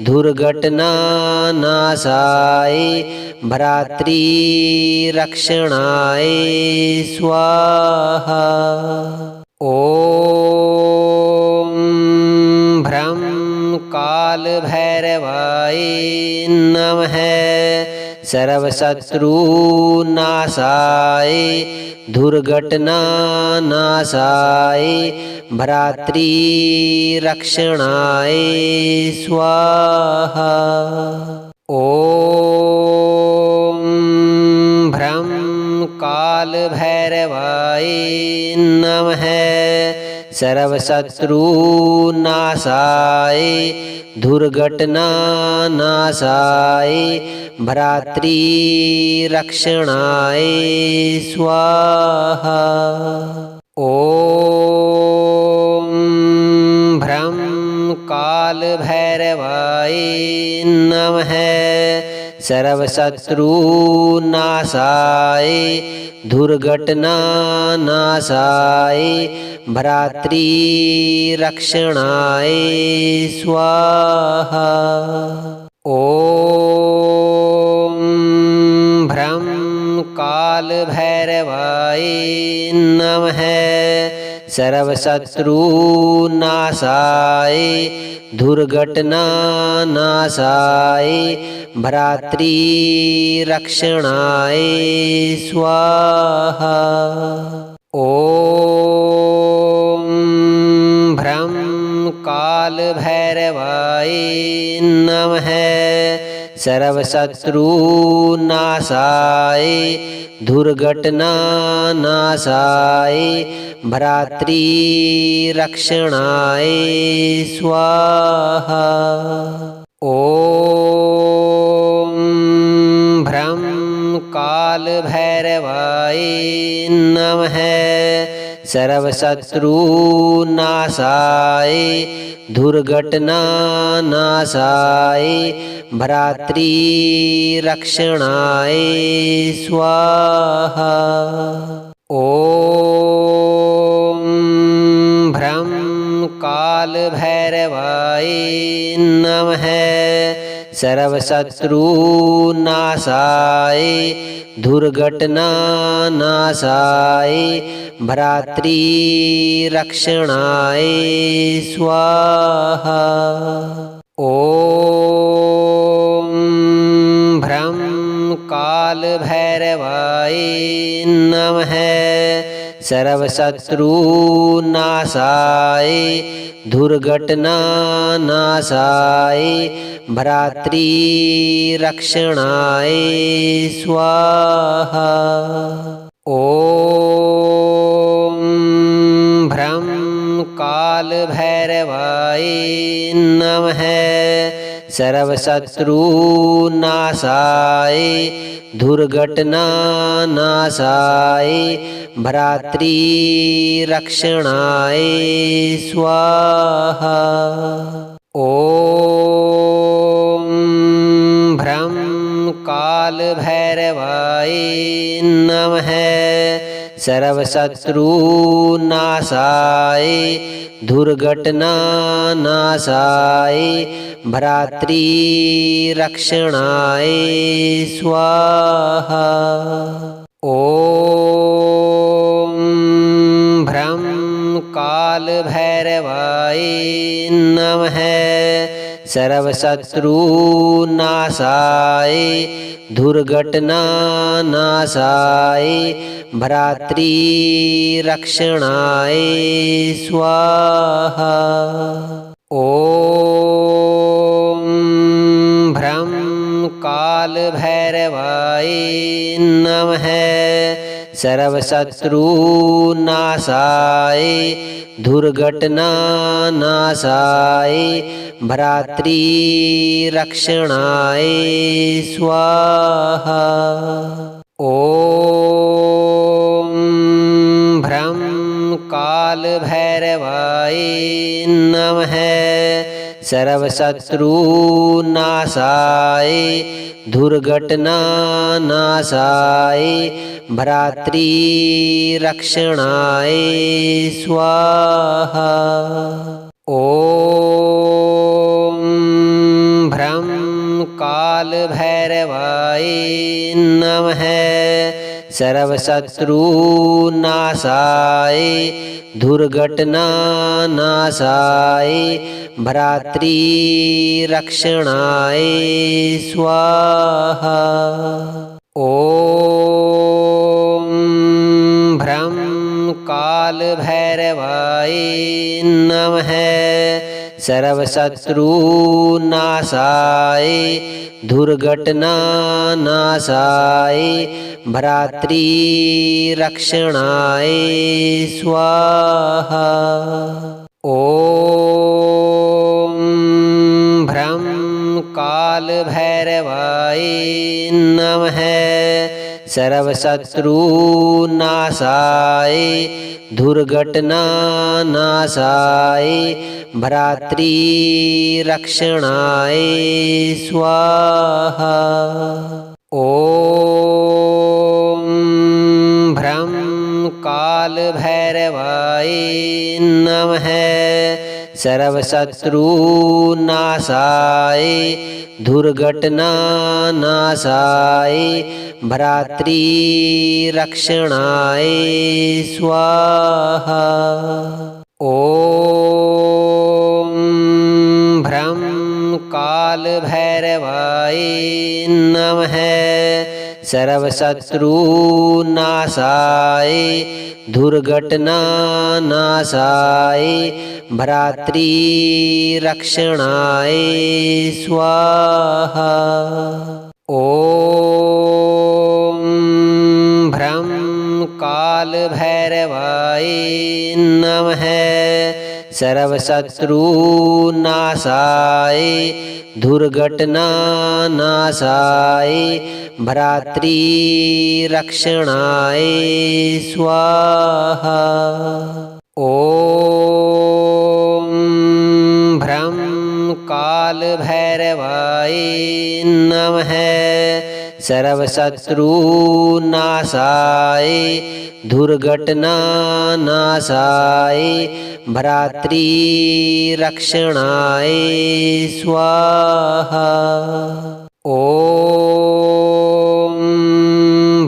दुर्घटनानाशाय भ्रातृरक्षणाय स्वाहा। ॐ भ्रं कालभैरवाय नमः। सर्वशत्रुनाशाय दुर्घटनानाशाय भ्रातृरक्षणाय स्वाहा। ॐ भ्रं कालभैरवाय नमः। सर्वशत्रुनाशाय दुर्घटनानाशाय भ्रातृरक्षणाय स्वाहा। ॐ भ्रं कालभैरवाय नमः। सर्वशत्रुनाशाय दुर्घटनानाशाय भ्रातृरक्षणाय स्वाहा। ॐ भ्रं कालभैरवाय नमः। सर्वशत्रुनाशाय दुर्घटनानाशाय भ्रातृरक्षणाय स्वाहा। ॐ भ्रं कालभैरवाय नमः। सर्वशत्रुनाशाय दुर्घटनानाशाय भ्रातृरक्षणाय स्वाहा। ॐ भ्रं कालभैरवाय नमः। सर्वशत्रुनाशाय दुर्घटनानाशाय भ्रातृरक्षणाय स्वाहा। ॐ भ्रं कालभैरवाय नमः। सर्वशत्रुनाशाय दुर्घटनानाशाय भ्रातृरक्षणाय स्वाहा। ॐ भ्रं कालभैरवाय नमः। सर्वशत्रुनाशाय दुर्घटनानाशाय भ्रातृरक्षणाय स्वाहा। ॐ भ्रं कालभैरवाय नमः। सर्वशत्रुनाशाय दुर्घटनानाशाय भ्रातृरक्षणाय स्वाहा। ॐ भ्रं कालभैरवाय नमः। सर्वशत्रुनाशाय दुर्घटनानाशाय भ्रातृरक्षणाय स्वाहा। ॐ भ्रं कालभैरवाय नमः। सर्वशत्रुनाशाय दुर्घटनानाशाय भ्रातृरक्षणाय स्वाहा। ॐ भ्रं काल भैरवाय नमः सर्वशत्रुनाशाय दुर्घटनानाशाय भ्रातृरक्षणाय स्वाहा। ॐ भ्रं काल भैरवाय नमः सर्वशत्रुनाशाय दुर्घटनानाशाय भ्रातृरक्षणाय स्वाहा। ॐ भ्रं काल भैरवाय नमः सर्वशत्रुनाशाय दुर्घटनानाशाय भ्रातृरक्षणाय स्वाहा। ॐ भ्रं काल भैरवाय नमः सर्वशत्रुनाशाय दुर्घटनानाशाय भ्रातृरक्षणाय स्वाहा। ॐ भ्रं काल भैरवाय नमः सर्वशत्रुनाशाय दुर्घटनानाशाय भ्रातृरक्षणाय स्वाहा। ॐ भ्रं काल भैरवाय नमः सर्वशत्रुनाशाय दुर्घटनानाशाय भ्रातृरक्षणाय स्वाहा। ॐ भ्रं काल भैरवाय नमः सर्वशत्रुनाशाय दुर्घटनानाशाय भ्रातृरक्षणाय स्वाहा। ॐ भ्रं काल भैरवाय नमः सर्वशत्रुनाशाय दुर्घटनानाशाय भ्रातृरक्षणाय स्वाहा। ॐ भ्रं काल भैरवाय नमः सर्वशत्रुनाशाय दुर्घटनानाशाय भ्रातृरक्षणाय स्वाहा। ॐ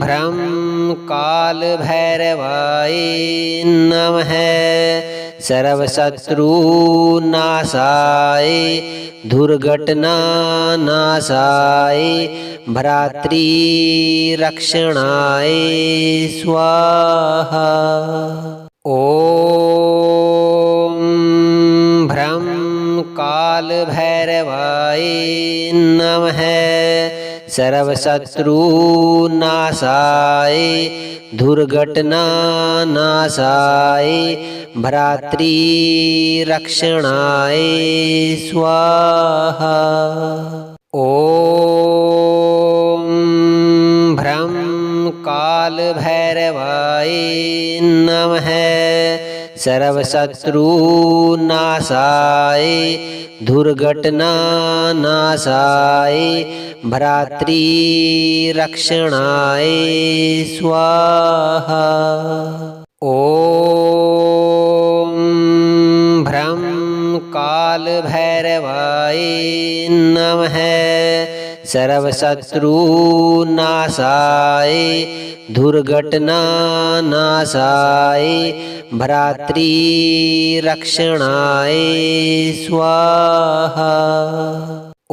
भ्रं काल भैरवाय नमः सर्वशत्रुनाशाय दुर्घटनानाशाय भ्रातृरक्षणाय स्वाहा। ॐ भ्रं काल भैरवाय नमः सर्वशत्रुनाशाय दुर्घटनानाशाय भ्रातृरक्षणाय स्वाहा। ॐ भ्रं काल भैरवाय नमः सर्वशत्रुनाशाय दुर्घटनानाशाय भ्रातृरक्षणाय स्वाहा। ॐ भ्रं काल भैरवाय नमः सर्वशत्रुनाशाय दुर्घटनानाशाय भ्रातृरक्षणाय स्वाहा। ॐ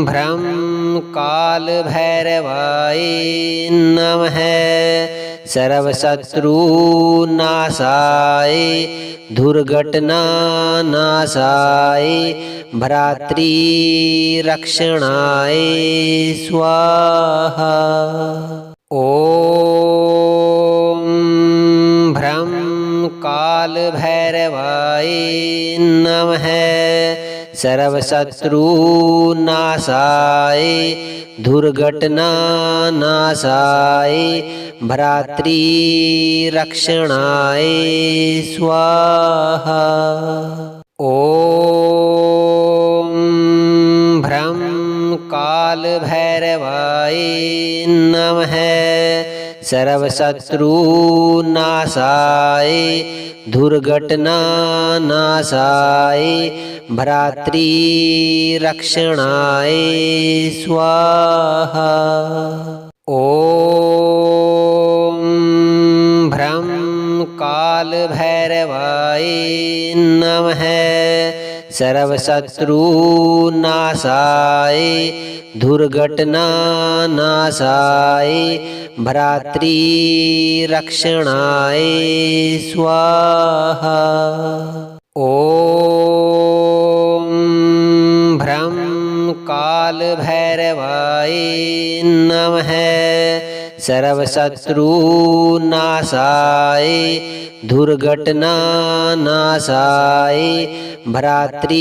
भ्रं काल भैरवाय नमः सर्वशत्रुनाशाय दुर्घटनानाशाय भ्रातृरक्षणाय स्वाहा। ॐ भ्रं कालभैरवाय नमः। सर्वशत्रुनाशाय दुर्घटनानाशाय भ्रातृरक्षणाय स्वाहा। ॐ भ्रं कालभैरवाय नमः। सर्वशत्रुनाशाय दुर्घटनानाशाय भ्रातृरक्षणाय स्वाहा। ॐ भ्रं कालभैरवाय नमः। सर्वशत्रुनाशाय दुर्घटनानाशाय भ्रातृरक्षणाय स्वाहा। ॐ भ्रं कालभैरवाय नमः। सर्वशत्रुनाशाय दुर्घटनानाशाय भ्रातृरक्षणाय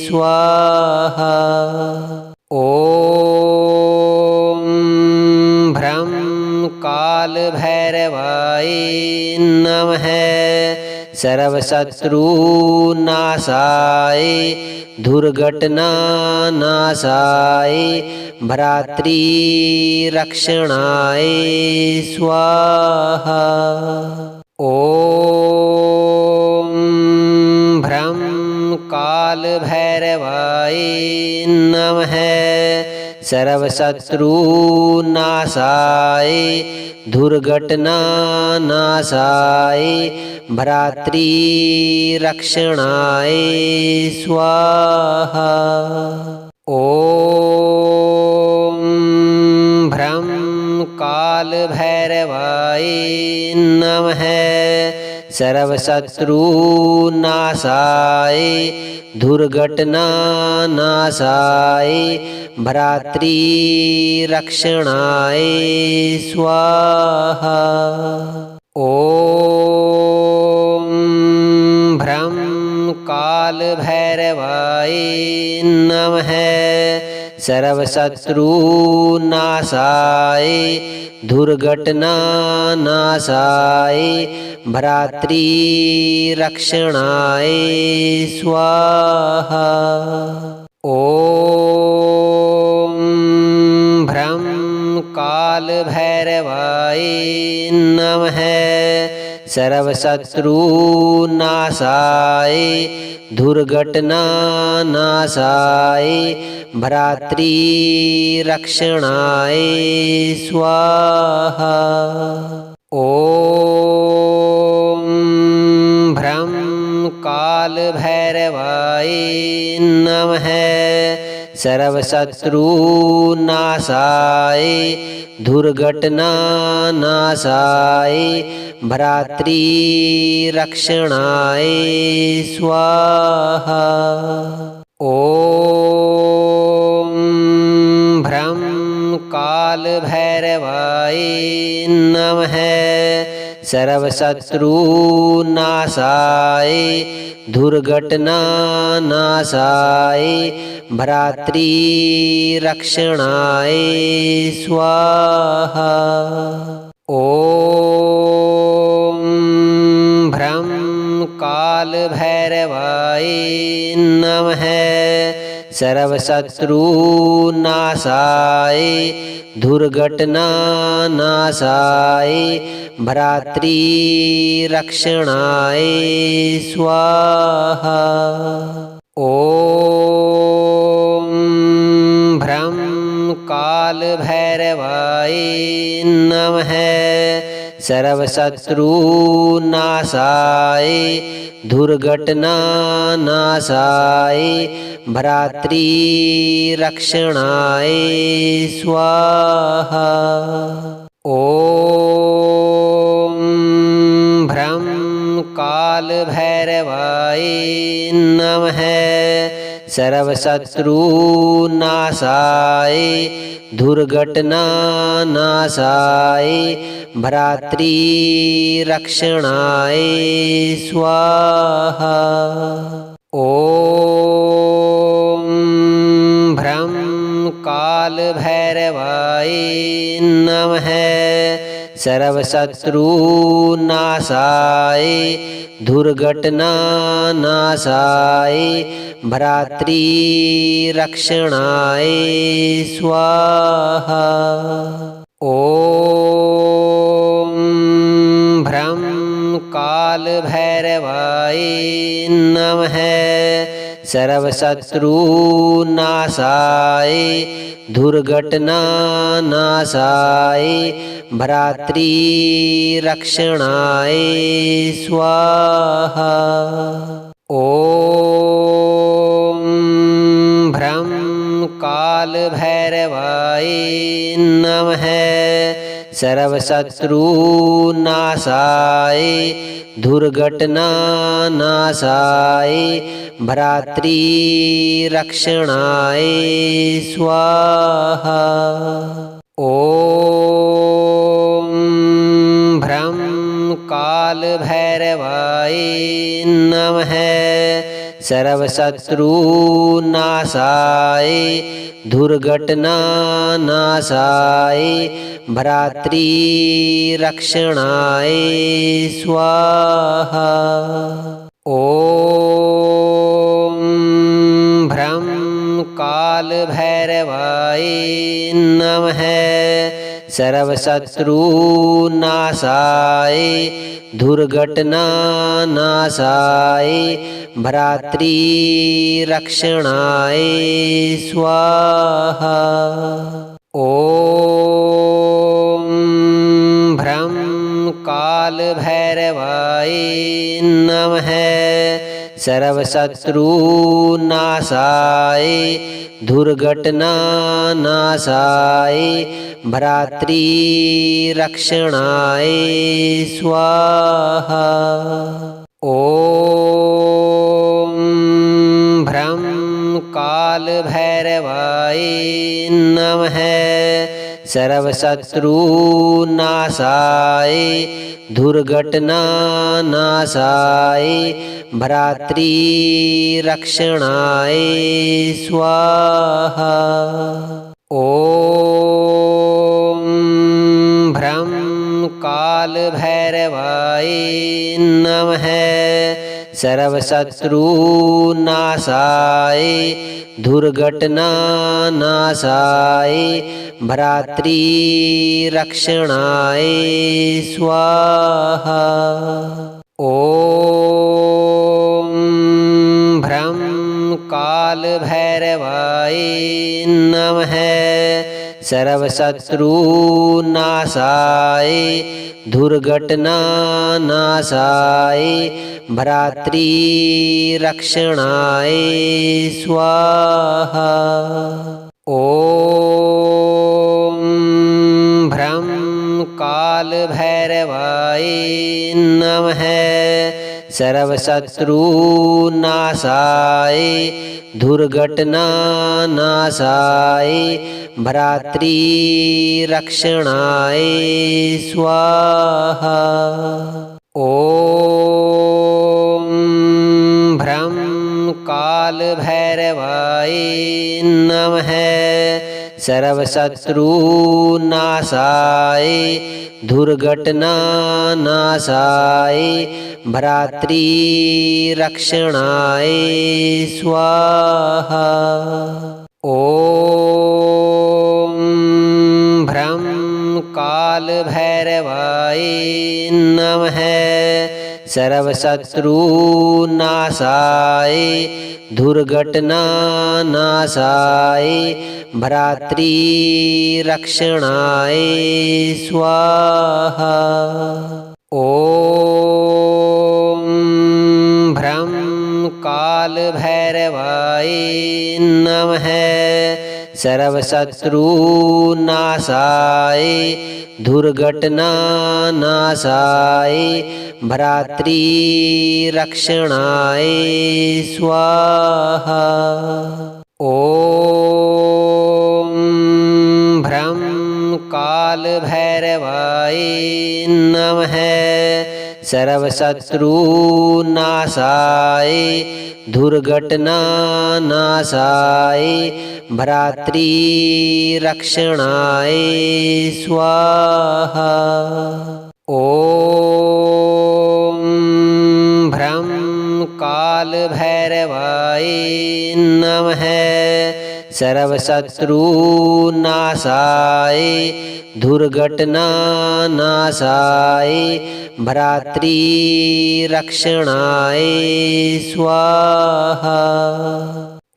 स्वाहा। ॐ भ्रं कालभैरवाय नमः। सर्वशत्रुनाशाय दुर्घटनानाशाय भ्रातृरक्षणाय स्वाहा। ॐ भ्रं कालभैरवाय नमः। सर्वशत्रुनाशाय दुर्घटनानाशाय भ्रातृरक्षणाय स्वाहा। ॐ भ्रं कालभैरवाय नमः। सर्वशत्रुनाशाय दुर्घटनानाशाय भ्रातृरक्षणाय स्वाहा। ॐ भ्रं कालभैरवाय नमः। सर्वशत्रुनाशाय दुर्घटनानाशाय भ्रातृरक्षणाय स्वाहा। ॐ भ्रं कालभैरवाय नमः। सर्वशत्रुनाशाय दुर्घटनानाशाय भ्रातृरक्षणाय स्वाहा। ॐ भ्रं कालभैरवाय नमः। सर्वशत्रुनाशाय दुर्घटनानाशाय भ्रातृरक्षणाय स्वाहा। ॐ भ्रं कालभैरवाय नमः। सर्वशत्रुनाशाय दुर्घटनानाशाय भ्रातृरक्षणाय स्वाहा। ॐ भ्रं कालभैरवाय नमः। सर्वशत्रुनाशाय दुर्घटनानाशाय भ्रातृरक्षणाय स्वाहा। ॐ भ्रं कालभैरवाय नमः। सर्वशत्रुनाशाय दुर्घटनानाशाय भ्रातृरक्षणाय स्वाहा। ॐ भ्रं काल काल भैरवाय नमः सर्वशत्रुनाशाय दुर्घटनानाशाय भ्रातृरक्षणाय स्वाहा। ॐ भ्रं काल भैरवाय नमः सर्वशत्रुनाशाय दुर्घटनानाशाय भ्रातृरक्षणाय स्वाहा। ॐ भ्रं काल भैरवाय नमः सर्वशत्रुनाशाय दुर्घटनानाशाय भ्रातृरक्षणाय स्वाहा। ॐ भ्रं काल भैरवाय नमः सर्वशत्रुनाशाय दुर्घटनानाशाय भ्रातृरक्षणाय स्वाहा। ॐ भ्रं काल भैरवाय नमः सर्वशत्रुनाशाय दुर्घटनानाशाय भ्रातृरक्षणाय स्वाहा। ॐ भ्रं काल भैरवाय नमः सर्वशत्रुनाशाय दुर्घटनानाशाय भ्रातृरक्षणाय स्वाहा। ॐ भ्रं काल भैरवाय नमः सर्वशत्रुनाशाय दुर्घटनानाशाय भ्रातृरक्षणाय स्वाहा। ॐ भ्रं काल भैरवाय नमः सर्वशत्रुनाशाय दुर्घटनानाशाय भ्रातृरक्षणाय स्वाहा। ॐ भ्रं काल भैरवाय नमः सर्वशत्रुनाशाय दुर्घटनानाशाय भ्रातृरक्षणाय स्वाहा। ॐ भ्रं काल भैरवाय नमः सर्वशत्रुनाशाय दुर्घटनानाशाय भ्रातृरक्षणाय स्वाहा। ॐ भ्रं काल भैरवाय नमः सर्वशत्रुनाशाय दुर्घटनानाशाय भ्रातृरक्षणाय स्वाहा। ॐ भ्रं काल भैरवाय नमः सर्वशत्रुनाशाय दुर्घटनानाशाय भ्रातृरक्षणाय स्वाहा। ॐ भ्रं काल भैरवाय नमः सर्वशत्रुनाशाय दुर्घटनानाशाय भ्रातृरक्षणाय स्वाहा। ॐ भ्रं काल भैरवाय नमः सर्वशत्रुनाशाय दुर्घटनानाशाय भ्रातृरक्षणाय स्वाहा। ॐ भ्रं कालभैरवाय नमः। सर्वशत्रुनाशाय दुर्घटनानाशाय भ्रातृरक्षणाय स्वाहा। ॐ भ्रं कालभैरवाय नमः। सर्वशत्रुनाशाय दुर्घटनानाशाय भ्रातृरक्षणाय स्वाहा।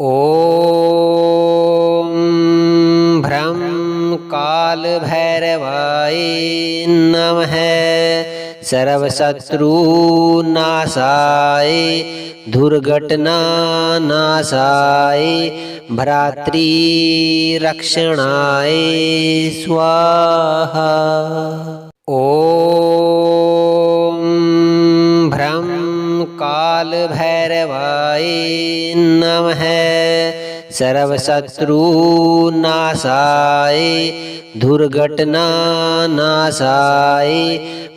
ॐ भ्रं कालभैरवाय नमः। सर्वशत्रुनाशाय दुर्घटनानाशाय भ्रातृरक्षणाय स्वाहा। ॐ भ्रं कालभैरवाय नमः। सर्वशत्रुनाशाय दुर्घटनानाशाय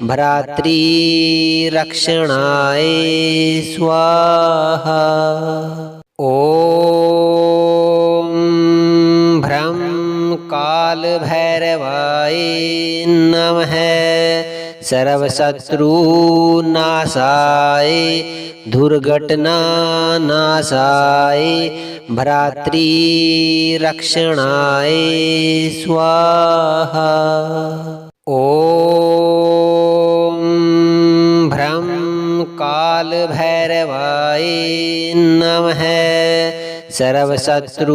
भ्रातृरक्षणाय स्वाहा। ॐ भ्रं कालभैरवाय नमः। सर्वशत्रुनाशाय दुर्घटनानाशाय भ्रातृरक्षणाय स्वाहा। ॐ भ्रं कालभैरवाय नमः। सर्वशत्रु